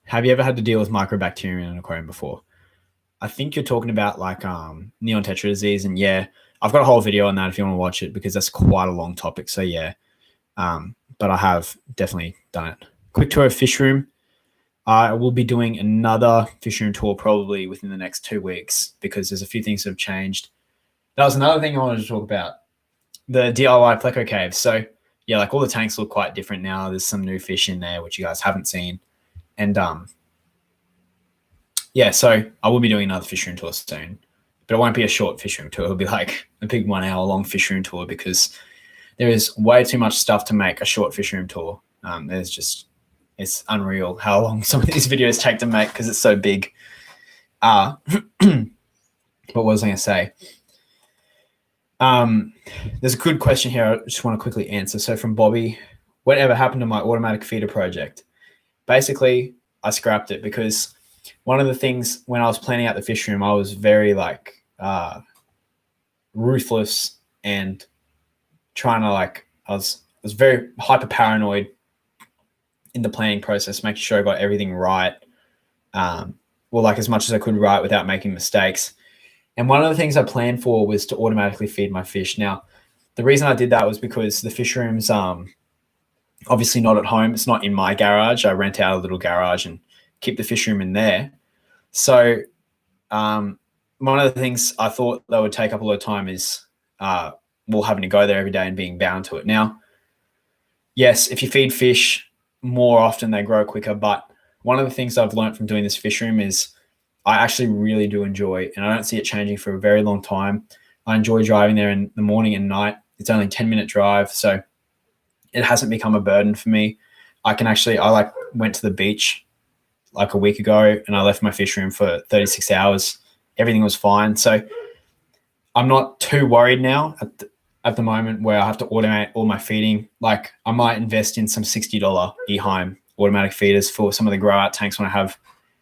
Have you ever had to deal with mycobacteria in an aquarium before? I think you're talking about like neon tetra disease, and yeah, I've got a whole video on that if you want to watch it, because that's quite a long topic. So yeah, but I have definitely done it. Quick tour of fish room. I will be doing another fish room tour probably within the next 2 weeks, because there's a few things that have changed. That was another thing I wanted to talk about. The DIY pleco cave. So yeah, like all the tanks look quite different now. There's some new fish in there which you guys haven't seen, and yeah, so I will be doing another fish room tour soon, but it won't be a short fish room tour. It'll be like a big 1 hour long fish room tour, because there is way too much stuff to make a short fish room tour. It's unreal how long some of these videos take to make, because it's so big. What was I going to say? There's a good question here. I just want to quickly answer. So from Bobby, whatever happened to my automatic feeder project? Basically, I scrapped it because one of the things when I was planning out the fish room, I was very like ruthless and trying to like I was very hyper paranoid in the planning process, making sure I got everything right. Well, like as much as I could right without making mistakes. And one of the things I planned for was to automatically feed my fish. Now, the reason I did that was because the fish room's obviously not at home. It's not in my garage. I rent out a little garage and keep the fish room in there. So one of the things I thought that would take up a lot of time is having to go there every day and being bound to it. Now, yes, if you feed fish more often, they grow quicker. But one of the things I've learned from doing this fish room is I actually really do enjoy, and I don't see it changing for a very long time. I enjoy driving there in the morning and night. It's only a 10-minute drive, so it hasn't become a burden for me. I went to the beach like a week ago and I left my fish room for 36 hours. Everything was fine. So I'm not too worried now at the moment where I have to automate all my feeding. Like I might invest in some $60 eHeim automatic feeders for some of the grow out tanks when I have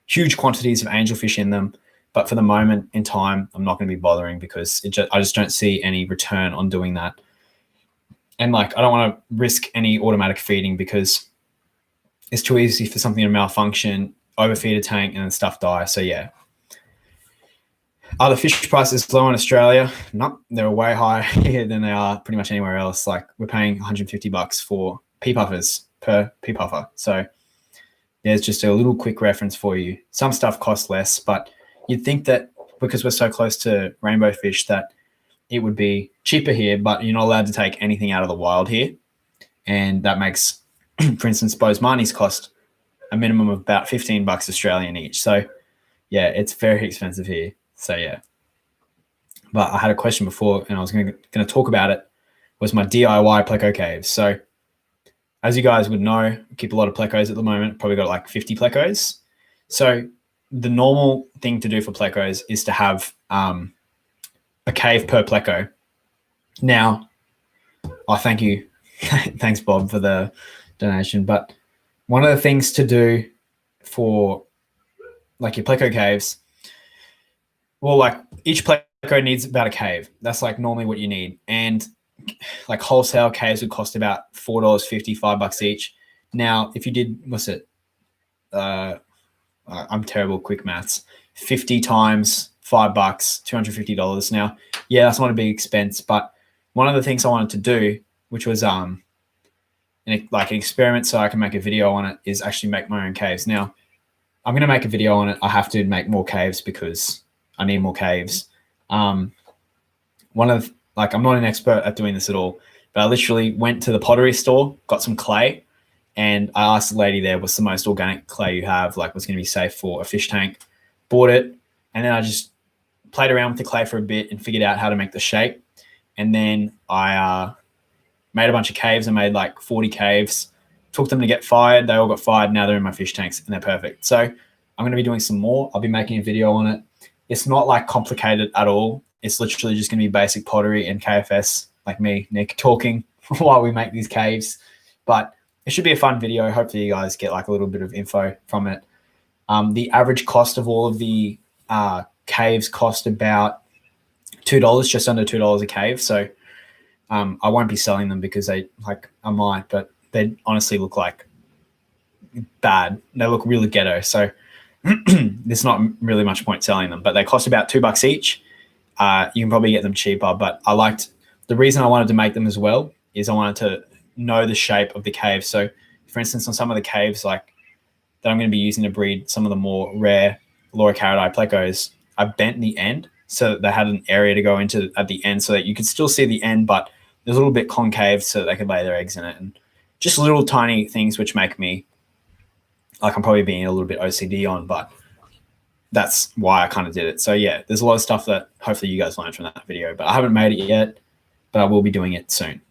huge quantities of angelfish in them. But for the moment in time, I'm not going to be bothering because I just don't see any return on doing that. And like, I don't want to risk any automatic feeding because it's too easy for something to malfunction, overfeed a tank, and then stuff die. So yeah. Are the fish prices low in Australia? No, they're way higher here than they are pretty much anywhere else. Like we're paying $150 for pea puffers per pea puffer. So there's just a little quick reference for you. Some stuff costs less, but you'd think that because we're so close to rainbow fish that it would be cheaper here, but you're not allowed to take anything out of the wild here. And that makes, for instance, Boesmanis cost a minimum of about $15 Australian each. So yeah, it's very expensive here. So yeah. But I had a question before and I was going to talk about it, was my DIY pleco caves. So as you guys would know, I keep a lot of plecos at the moment, probably got like 50 plecos. So the normal thing to do for plecos is to have a cave per pleco. Now, thank you. Thanks, Bob, for the donation. But one of the things to do for like your pleco caves, well, like each pleco needs about a cave. That's like normally what you need. And like wholesale caves would cost about $4.50, $5 each. Now, if you did, what's it? I'm terrible quick maths. 50 times $5, $250. Now, yeah, that's not a big expense, but one of the things I wanted to do, which was an experiment so I can make a video on it, is actually make my own caves. Now, I'm going to make a video on it. I have to make more caves because I need more caves. I'm not an expert at doing this at all, but I literally went to the pottery store, got some clay, and I asked the lady there, what's the most organic clay you have? Like, what's going to be safe for a fish tank? Bought it, and then I just played around with the clay for a bit and figured out how to make the shape. And then I made a bunch of caves. I made like 40 caves, took them to get fired. They all got fired. Now they're in my fish tanks and they're perfect. So I'm going to be doing some more. I'll be making a video on it. It's not like complicated at all. It's literally just going to be basic pottery and KFS, like me, Nick, talking while we make these caves. But it should be a fun video. Hopefully you guys get like a little bit of info from it. The average cost of all of the caves cost about $2, just under $2 a cave. So I won't be selling them because I might, but they honestly look like bad. They look really ghetto. So there's not really much point selling them, but they cost about $2 each. You can probably get them cheaper, but the reason I wanted to make them as well is I wanted to know the shape of the cave. So for instance, on some of the caves like that I'm going to be using to breed some of the more rare Laurocaridae plecos, I bent the end so that they had an area to go into at the end so that you could still see the end, but there's a little bit concave so that they could lay their eggs in it. And just little tiny things which make me, like I'm probably being a little bit OCD on, but that's why I kind of did it. So yeah, there's a lot of stuff that hopefully you guys learned from that video, but I haven't made it yet, but I will be doing it soon.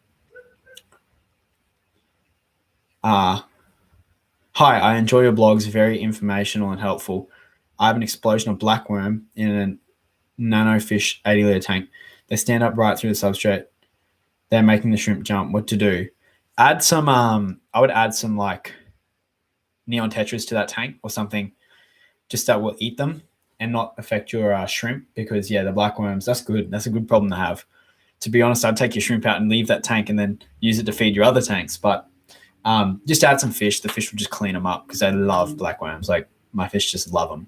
Hi, I enjoy your blogs, very informational and helpful. I have an explosion of blackworm in a nano fish 80 litre tank. They stand up right through the substrate. They're making the shrimp jump. What to do? Add some, I would add some like neon tetras to that tank or something just that will eat them and not affect your shrimp, because yeah, the black worms, that's good. That's a good problem to have. To be honest, I'd take your shrimp out and leave that tank and then use it to feed your other tanks. But just add some fish. The fish will just clean them up because they love black worms. Like my fish just love them.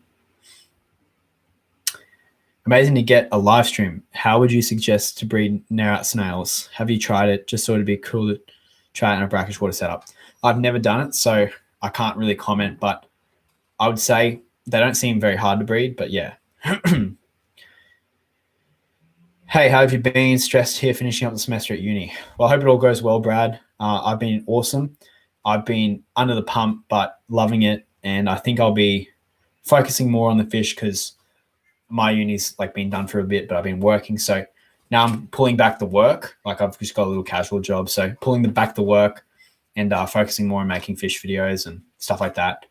Amazing to get a live stream. How would you suggest to breed Nerat snails? Have you tried it? Just sort of be cool to try it in a brackish water setup. I've never done it, so I can't really comment, but I would say they don't seem very hard to breed, but yeah. Hey, how have you been? Stressed here finishing up the semester at uni. Well, I hope it all goes well, Brad. I've been awesome. I've been under the pump, but loving it. And I think I'll be focusing more on the fish because my uni's like been done for a bit, but I've been working. So now I'm pulling back the work. Like I've just got a little casual job. So pulling back the work and focusing more on making fish videos and stuff like that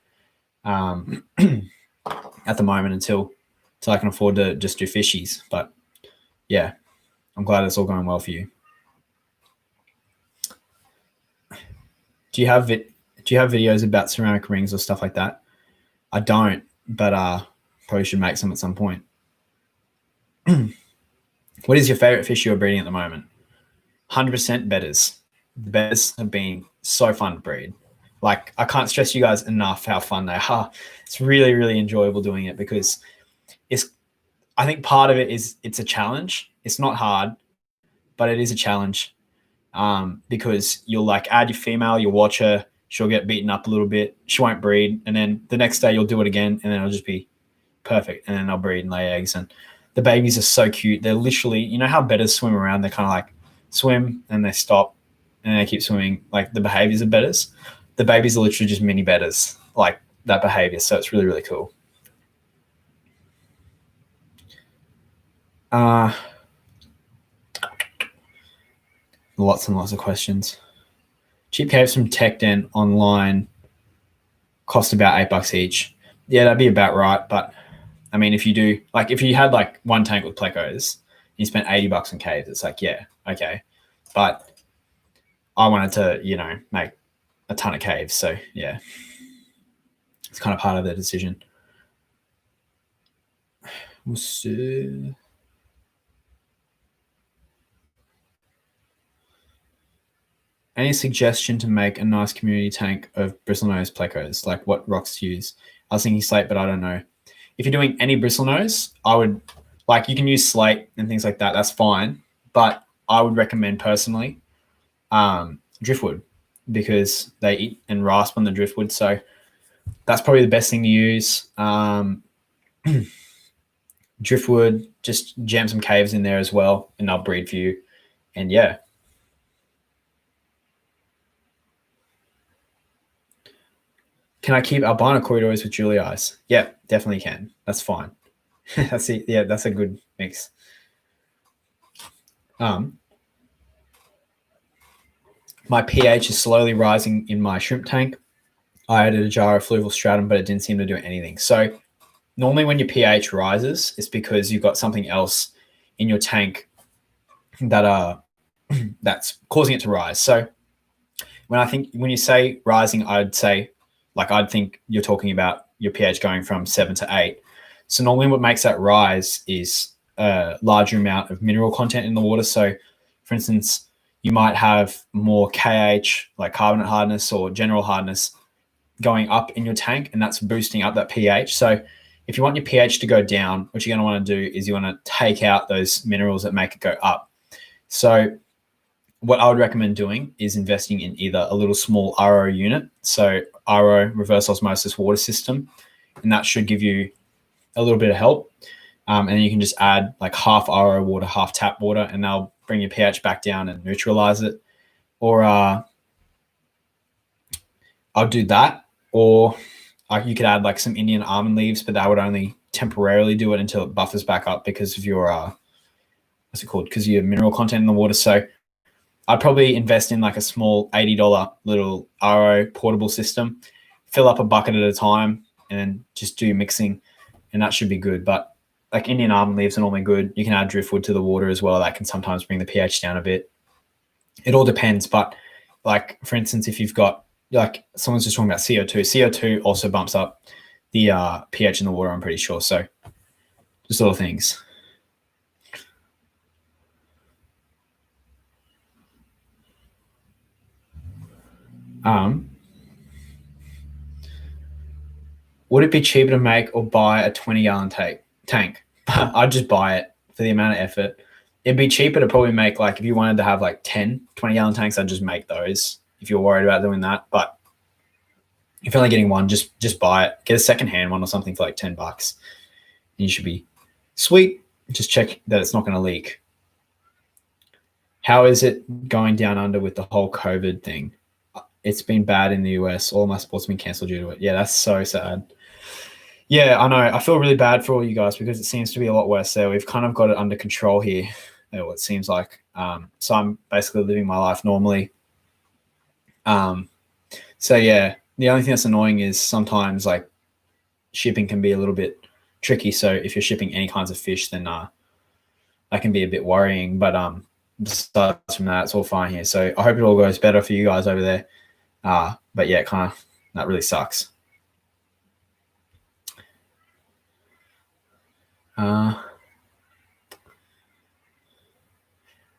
at the moment until I can afford to just do fishies. But yeah, I'm glad it's all going well for you. Do you have videos about ceramic rings or stuff like that? I don't, but probably should make some at some point. What is your favorite fish you're breeding at the moment? 100% Bettas. The Bettas have been so fun to breed. Like I can't stress you guys enough how fun they are. It's really, really enjoyable doing it because I think part of it is it's a challenge. It's not hard, but it is a challenge because you'll like add your female, you'll watch her, she'll get beaten up a little bit, she won't breed, and then the next day you'll do it again, and then it'll just be perfect, and then they'll breed and lay eggs. And the babies are so cute. They're literally, you know how Bettas swim around? They kind of like swim and they stop and they keep swimming. Like the behaviors of Bettas. The babies are literally just mini Bettas, like that behavior. So it's really, really cool. Lots and lots of questions. Cheap caves from Tech Den online cost about $8 each. Yeah, that'd be about right. But I mean, if you had like one tank with plecos, and you spent $80 on caves, it's like, yeah, okay. But I wanted to, make a ton of caves. So yeah, it's kind of part of the decision. We'll see. Any suggestion to make a nice community tank of bristlenose plecos? Like what rocks to use? I was thinking slate, but I don't know. If you're doing any bristlenose, I would you can use slate and things like that. That's fine. But I would recommend personally driftwood because they eat and rasp on the driftwood. So that's probably the best thing to use. Driftwood, just jam some caves in there as well and they'll breed for you. And yeah. Can I keep albino corridors with Julie eyes? Yeah, definitely can. That's fine. That's it. Yeah, that's a good mix. My pH is slowly rising in my shrimp tank. I added a jar of fluval stratum, but it didn't seem to do anything. So normally when your pH rises, it's because you've got something else in your tank that that's causing it to rise. So when you say rising, I'd think you're talking about your pH going from 7 to 8. So normally what makes that rise is a larger amount of mineral content in the water. So for instance, you might have more KH, like carbonate hardness or general hardness going up in your tank, and that's boosting up that pH. So if you want your pH to go down, what you're going to want to do is you want to take out those minerals that make it go up. So what I would recommend doing is investing in either a little small RO unit, so RO, reverse osmosis water system, and that should give you a little bit of help. And then you can just add like half RO water, half tap water, and they'll bring your pH back down and neutralize it. Or I'll do that. Or you could add like some Indian almond leaves, but that would only temporarily do it until it buffers back up because of your, because of your mineral content in the water. So I'd probably invest in like a small $80 little RO portable system, fill up a bucket at a time, and then just do mixing, and that should be good. But like Indian almond leaves are normally good. You can add driftwood to the water as well. That can sometimes bring the pH down a bit. It all depends, but like for instance, if you've got like someone's just talking about CO2, CO2 also bumps up the pH in the water, I'm pretty sure. So just little things. Would it be cheaper to make or buy a 20-gallon tank? I'd just buy it for the amount of effort. It'd be cheaper to probably make, like, if you wanted to have like 10 20-gallon tanks, I'd just make those if you're worried about doing that. But if you're only getting one, just buy it. Get a secondhand one or something for like $10. And you should be sweet. Just check that it's not going to leak. How is it going down under with the whole COVID thing? It's been bad in the US. All my sports have been cancelled due to it. Yeah, that's so sad. Yeah, I know. I feel really bad for all you guys because it seems to be a lot worse there. We've kind of got it under control here, it seems like. So I'm basically living my life normally. So yeah, the only thing that's annoying is sometimes like shipping can be a little bit tricky. So if you're shipping any kinds of fish, then that can be a bit worrying. But besides from that, it's all fine here. So I hope it all goes better for you guys over there. But yeah, kind of that really sucks.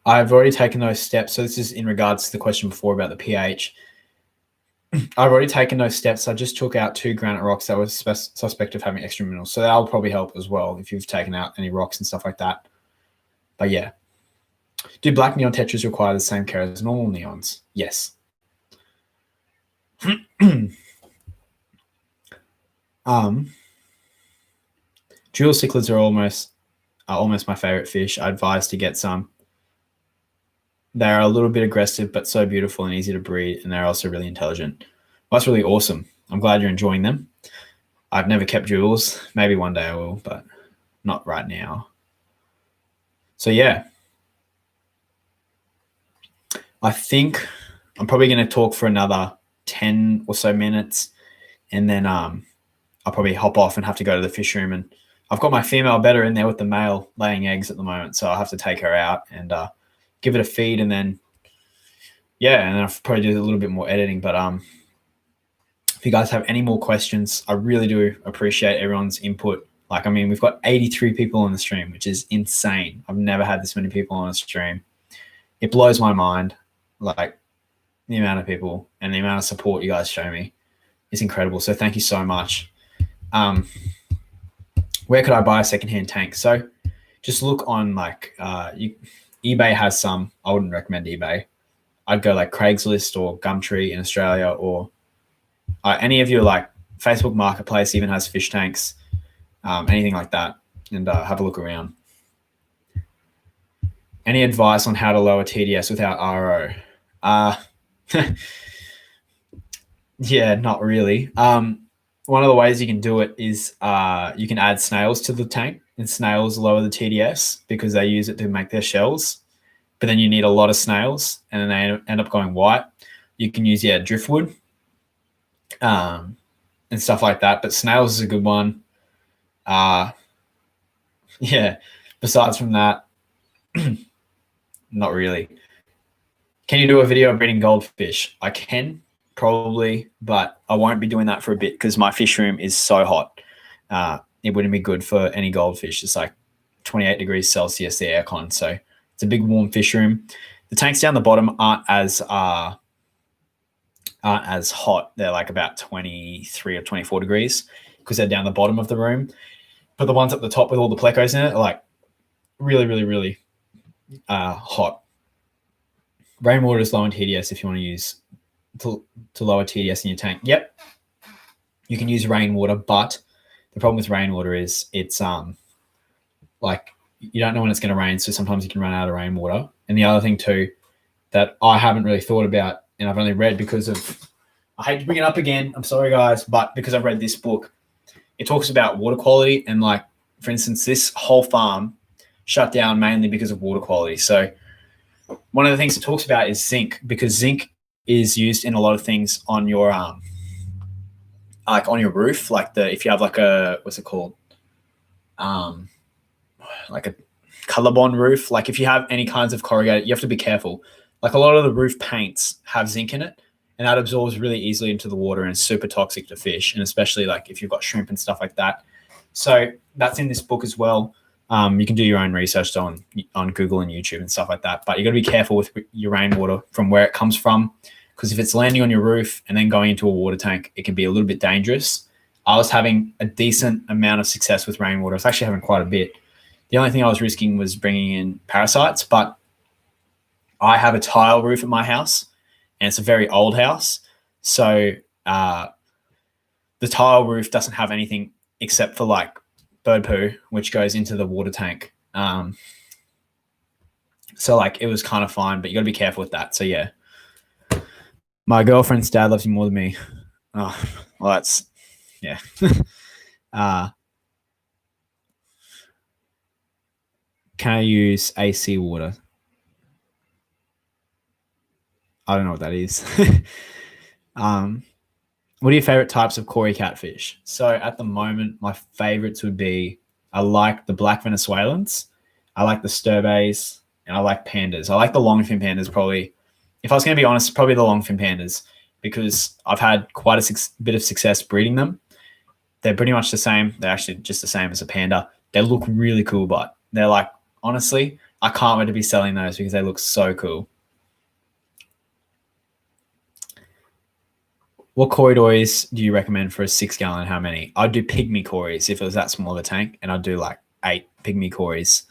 I've already taken those steps. So this is in regards to the question before about the pH. I've already taken those steps. I just took out 2 granite rocks that were suspect of having extra minerals. So that'll probably help as well if you've taken out any rocks and stuff like that. But yeah. Do black neon tetras require the same care as normal neons? Yes. Jewel cichlids are almost my favorite fish. I advise to get some. They're a little bit aggressive, but so beautiful and easy to breed, and they're also really intelligent. Well, that's really awesome. I'm glad you're enjoying them. I've never kept jewels. Maybe one day I will, but not right now. So yeah, I think I'm probably going to talk for another 10 or so minutes, and then I'll probably hop off and have to go to the fish room. And I've got my female Betta in there with the male laying eggs at the moment, so I'll have to take her out and give it a feed, and then and then I'll probably do a little bit more editing. But if you guys have any more questions, I really do appreciate everyone's input. Like, I mean, we've got 83 people on the stream, which is insane. I've never had this many people on a stream. It blows my mind, like the amount of people and the amount of support you guys show me is incredible. So thank you so much. Where could I buy a secondhand tank? So just look on like eBay has some. I wouldn't recommend eBay. I'd go like Craigslist or Gumtree in Australia, or any of your like Facebook Marketplace even has fish tanks, anything like that, and have a look around. Any advice on how to lower TDS without RO? Yeah, not really. One of the ways you can do it is you can add snails to the tank, and snails lower the TDS because they use it to make their shells. But then you need a lot of snails, and then they end up going white. You can use driftwood and stuff like that. But snails is a good one. Besides from that, not really. Can you do a video of breeding goldfish? I can, probably, but I won't be doing that for a bit because my fish room is so hot. It wouldn't be good for any goldfish. It's like 28 degrees Celsius, the aircon. So it's a big warm fish room. The tanks down the bottom aren't as hot. They're like about 23 or 24 degrees because they're down the bottom of the room. But the ones at the top with all the plecos in it are like really, really, really hot. Rainwater is low in TDS if you want to use to lower TDS in your tank. Yep, you can use rainwater, but the problem with rainwater is it's like you don't know when it's going to rain, so sometimes you can run out of rainwater. And the other thing too that I haven't really thought about, and I've only read because of, I hate to bring it up again, I'm sorry guys, but because I've read this book, it talks about water quality, and like for instance, this whole farm shut down mainly because of water quality. So one of the things it talks about is zinc, because zinc is used in a lot of things on your like on your roof, like if you have like a, what's it called? like a Colorbond roof. Like if you have any kinds of corrugated, you have to be careful. Like a lot of the roof paints have zinc in it, and that absorbs really easily into the water and is super toxic to fish, and especially like if you've got shrimp and stuff like that. So that's in this book as well. You can do your own research on Google and YouTube and stuff like that, but you got to be careful with your rainwater from where it comes from, because if it's landing on your roof and then going into a water tank, it can be a little bit dangerous. I was having a decent amount of success with rainwater. I was actually having quite a bit. The only thing I was risking was bringing in parasites, but I have a tile roof at my house, and it's a very old house. So the tile roof doesn't have anything except for like bird poo, which goes into the water tank. So like it was kind of fine, but you got to be careful with that. So yeah, my girlfriend's dad loves you more than me. Oh, well, that's yeah. Can I use AC water? I don't know what that is. What are your favorite types of Cory catfish? So at the moment, my favorites would be, I like the black Venezuelans, I like the sturbays, and I like pandas. I like the longfin pandas probably. If I was going to be honest, probably the longfin pandas, because I've had quite a bit of success breeding them. They're pretty much the same. They're actually just the same as a panda. They look really cool, but they're like, honestly, I can't wait to be selling those because they look so cool. What corridors do you recommend for a 6 gallon? How many? I'd do pygmy cories if it was that small of a tank, and I'd do like 8 pygmy cories,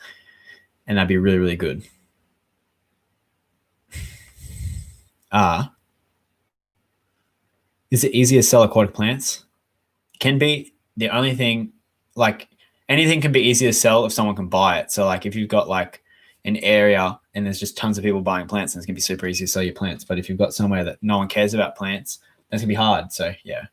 and that'd be really, really good. Is it easier to sell aquatic plants? Can be. The only thing, like anything can be easier to sell if someone can buy it. So like if you've got like an area and there's just tons of people buying plants, then it's gonna be super easy to sell your plants. But if you've got somewhere that no one cares about plants, that's gonna be hard. So yeah.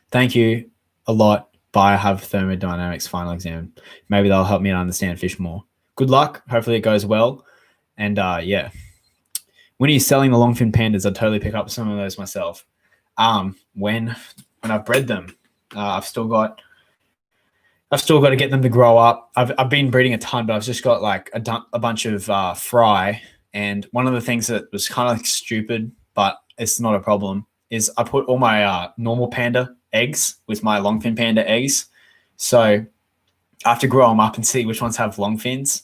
Thank you a lot. Bye. Have thermodynamics final exam. Maybe they'll help me to understand fish more. Good luck. Hopefully it goes well. And yeah. When are you selling the longfin pandas? I'd totally pick up some of those myself. When I've bred them, I've still got to get them to grow up. I've been breeding a ton, but I've just got like a bunch of fry. And one of the things that was kind of like stupid, but it's not a problem, is I put all my normal panda eggs with my longfin panda eggs. So I have to grow them up and see which ones have long fins.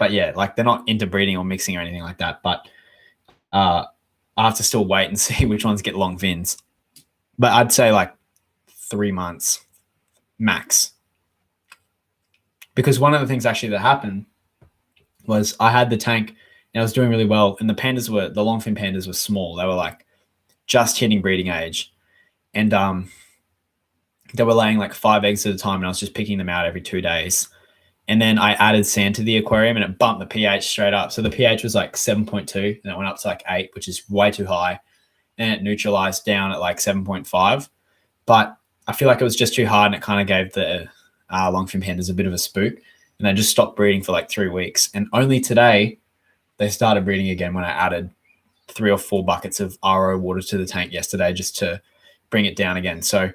But yeah, like they're not interbreeding or mixing or anything like that. But I have to still wait and see which ones get long fins. But I'd say like 3 months max. Because one of the things actually that happened was I had the tank and I was doing really well, and the longfin pandas were small. They were like just hitting breeding age, and they were laying like 5 eggs at a time, and I was just picking them out every 2 days. And then I added sand to the aquarium, and it bumped the pH straight up. So the pH was like 7.2, and it went up to like 8, which is way too high. And it neutralized down at like 7.5. But I feel like it was just too hard, and it kind of gave the longfin pandas a bit of a spook. And they just stopped breeding for like 3 weeks. And only today they started breeding again when I added 3 or 4 buckets of RO water to the tank yesterday just to bring it down again. So,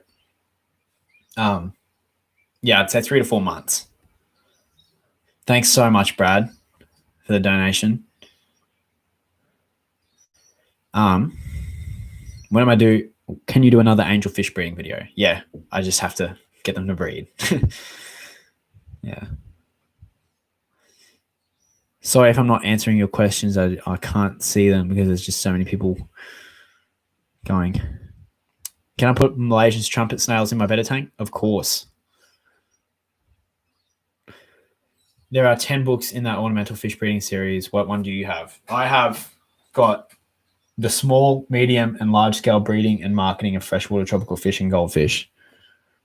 yeah, I'd say 3 to 4 months. Thanks so much, Brad, for the donation. When am I due? Can you do another angelfish breeding video? Yeah, I just have to get them to breed. Yeah. Sorry if I'm not answering your questions. I can't see them because there's just so many people going. Can I put Malaysian trumpet snails in my Betta tank? Of course. There are 10 books in that ornamental fish breeding series. What one do you have? I have got the small, medium, and large-scale breeding and marketing of freshwater tropical fish and goldfish.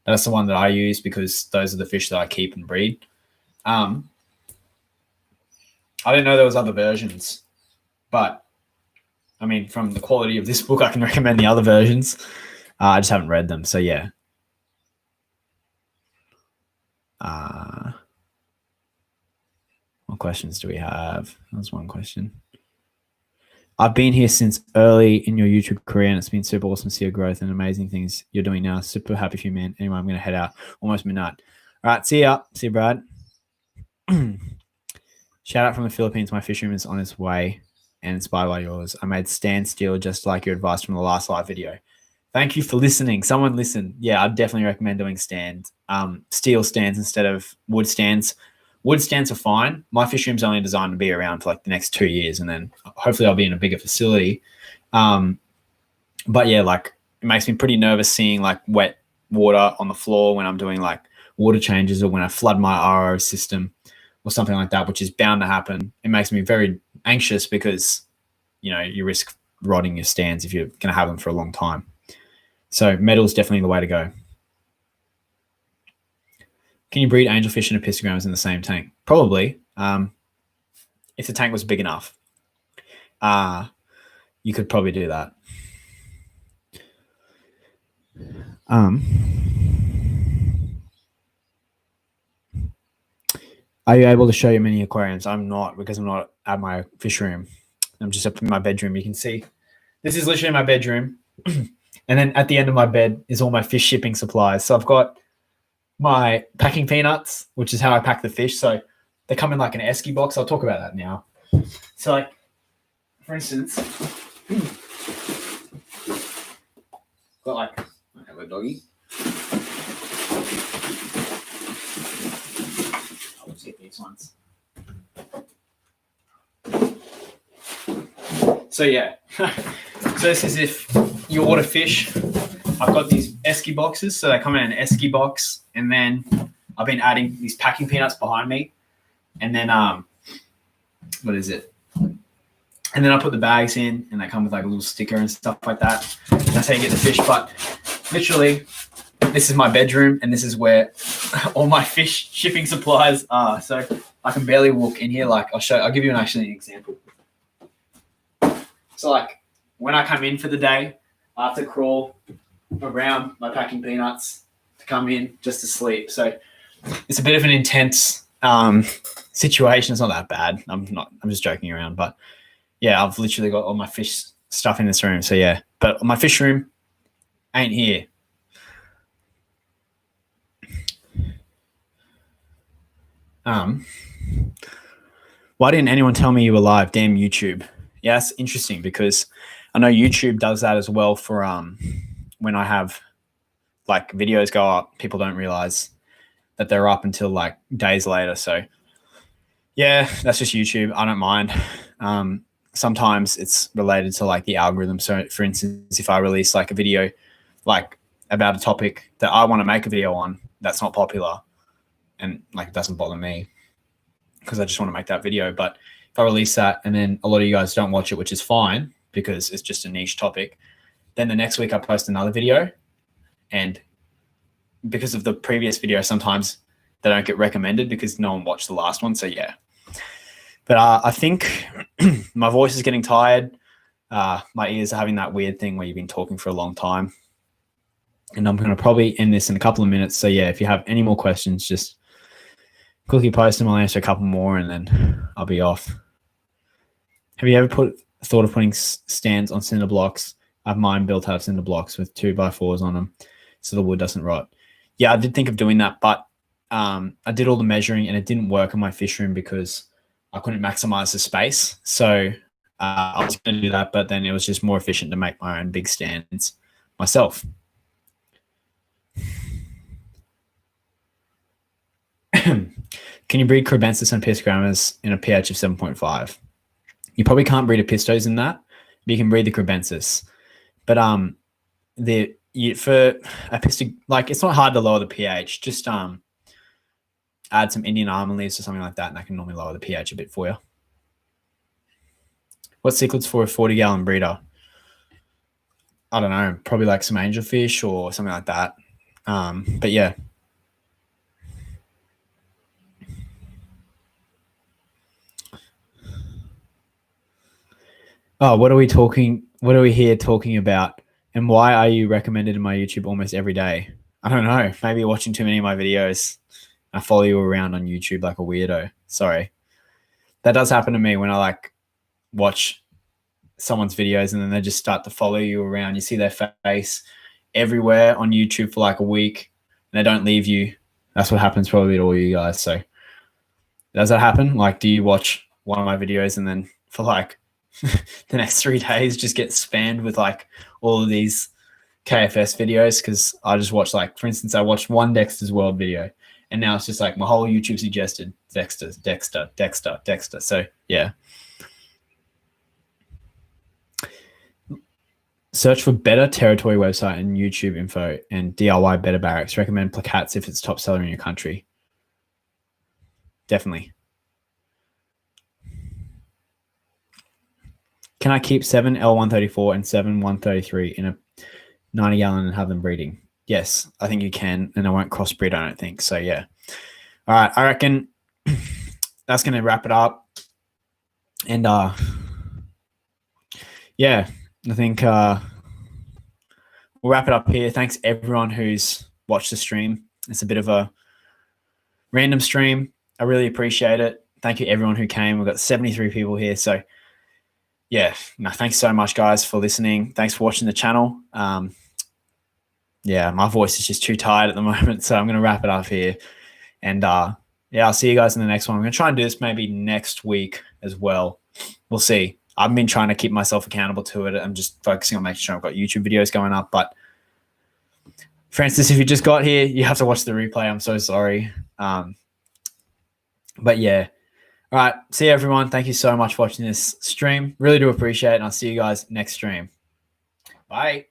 That's the one that I use because those are the fish that I keep and breed. I didn't know there was other versions, but I mean, from the quality of this book, I can recommend the other versions. I just haven't read them, so yeah. What questions do we have? That was one question. I've been here since early in your YouTube career, and it's been super awesome to see your growth and amazing things you're doing now. Super happy for you, man. Anyway, I'm going to head out almost midnight. All right, see ya. See you, Brad. Shout out from the Philippines. My fish room is on its way and inspired by yours. I made standstill just like your advice from the last live video. Thank you for listening. Someone listened. Yeah, I'd definitely recommend doing stands, steel stands instead of wood stands. Wood stands are fine. My fish room's only designed to be around for like the next 2 years, and then hopefully I'll be in a bigger facility. But yeah, like it makes me pretty nervous seeing like wet water on the floor when I'm doing like water changes or when I flood my RO system or something like that, which is bound to happen. It makes me very anxious because, you know, you risk rotting your stands if you're going to have them for a long time. So metal is definitely the way to go. Can you breed angelfish and epistrogrammers in the same tank? Probably. If the tank was big enough, you could probably do that. Are you able to show your mini aquariums? I'm not, because I'm not at my fish room. I'm just up in my bedroom. You can see this is literally my bedroom. And then at the end of my bed is all my fish shipping supplies. So I've got my packing peanuts, which is how I pack the fish. So they come in like an esky box. I'll talk about that now. So like, for instance, got like, hello doggy. I'll just get these ones. So yeah, so this is if you order fish. I've got these esky boxes, so they come in an esky box, and then I've been adding these packing peanuts behind me, and then what is it? And then I put the bags in, and they come with like a little sticker and stuff like that. That's how you get the fish. But literally, this is my bedroom, and this is where all my fish shipping supplies are. So I can barely walk in here. Like I'll give you an example. So like when I come in for the day, I have to crawl around my packing peanuts to come in just to sleep. So it's a bit of an intense situation. It's not that bad. I'm just joking around, but yeah, I've literally got all my fish stuff in this room. So yeah, but my fish room ain't here. Why didn't anyone tell me you were live? Damn YouTube. Yeah, that's interesting because I know YouTube does that as well for when I have like videos go up, people don't realize that they're up until like days later. So yeah, that's just YouTube. I don't mind. Sometimes it's related to like the algorithm. So for instance, if I release like a video like about a topic that I want to make a video on that's not popular, and like it doesn't bother me because I just want to make that video. But if I release that and then a lot of you guys don't watch it, which is fine because it's just a niche topic, then the next week I post another video, and because of the previous video, sometimes they don't get recommended because no one watched the last one. So yeah, but I think my voice is getting tired. My ears are having that weird thing where you've been talking for a long time, and I'm going to probably end this in a couple of minutes. So yeah, if you have any more questions, just quickly post them. I'll answer a couple more and then I'll be off. Have you ever thought of putting stands on cinder blocks? I have mine built out of cinder blocks with 2x4s on them so the wood doesn't rot. Yeah, I did think of doing that, but I did all the measuring and it didn't work in my fish room because I couldn't maximize the space. So I was going to do that, but then it was just more efficient to make my own big stands myself. Can you breed crebensis and piscogrammas in a pH of 7.5? You probably can't breed epistos in that, but you can breed the crebensis. But for episto, like it's not hard to lower the pH. Just add some Indian almond leaves or something like that, and that can normally lower the pH a bit for you. What cichlids for a 40-gallon breeder? I don't know, probably like some angelfish or something like that. But yeah. Oh, what are we here talking about? And why are you recommended in my YouTube almost every day? I don't know. Maybe you're watching too many of my videos. I follow you around on YouTube like a weirdo. Sorry. That does happen to me when I like watch someone's videos and then they just start to follow you around. You see their face everywhere on YouTube for like a week and they don't leave you. That's what happens probably to all you guys. So does that happen? Like, do you watch one of my videos and then for like the next 3 days just get spammed with like all of these KFS videos? Because I just watched, like, for instance, I watched one Dexter's World video, and now it's just like my whole YouTube suggested Dexter. So yeah. Search for Betta territory website and YouTube info and DIY Betta barracks. Recommend placats if it's top seller in your country. Definitely. Can I keep 7 L134 and 7 133 in a 90 gallon and have them breeding? Yes, I think you can, and I won't crossbreed, I don't think. So yeah. All right, I reckon that's going to wrap it up. And yeah, I think we'll wrap it up here. Thanks everyone who's watched the stream. It's a bit of a random stream. I really appreciate it. Thank you everyone who came. We've got 73 people here. So yeah, no, thanks so much guys for listening. Thanks for watching the channel. Yeah, my voice is just too tired at the moment, so I'm going to wrap it up here. And yeah, I'll see you guys in the next one. I'm going to try and do this maybe next week as well. We'll see. I've been trying to keep myself accountable to it. I'm just focusing on making sure I've got YouTube videos going up. But Francis, if you just got here, you have to watch the replay. I'm so sorry. But yeah. All right. See you, everyone. Thank you so much for watching this stream. Really do appreciate it. And I'll see you guys next stream. Bye.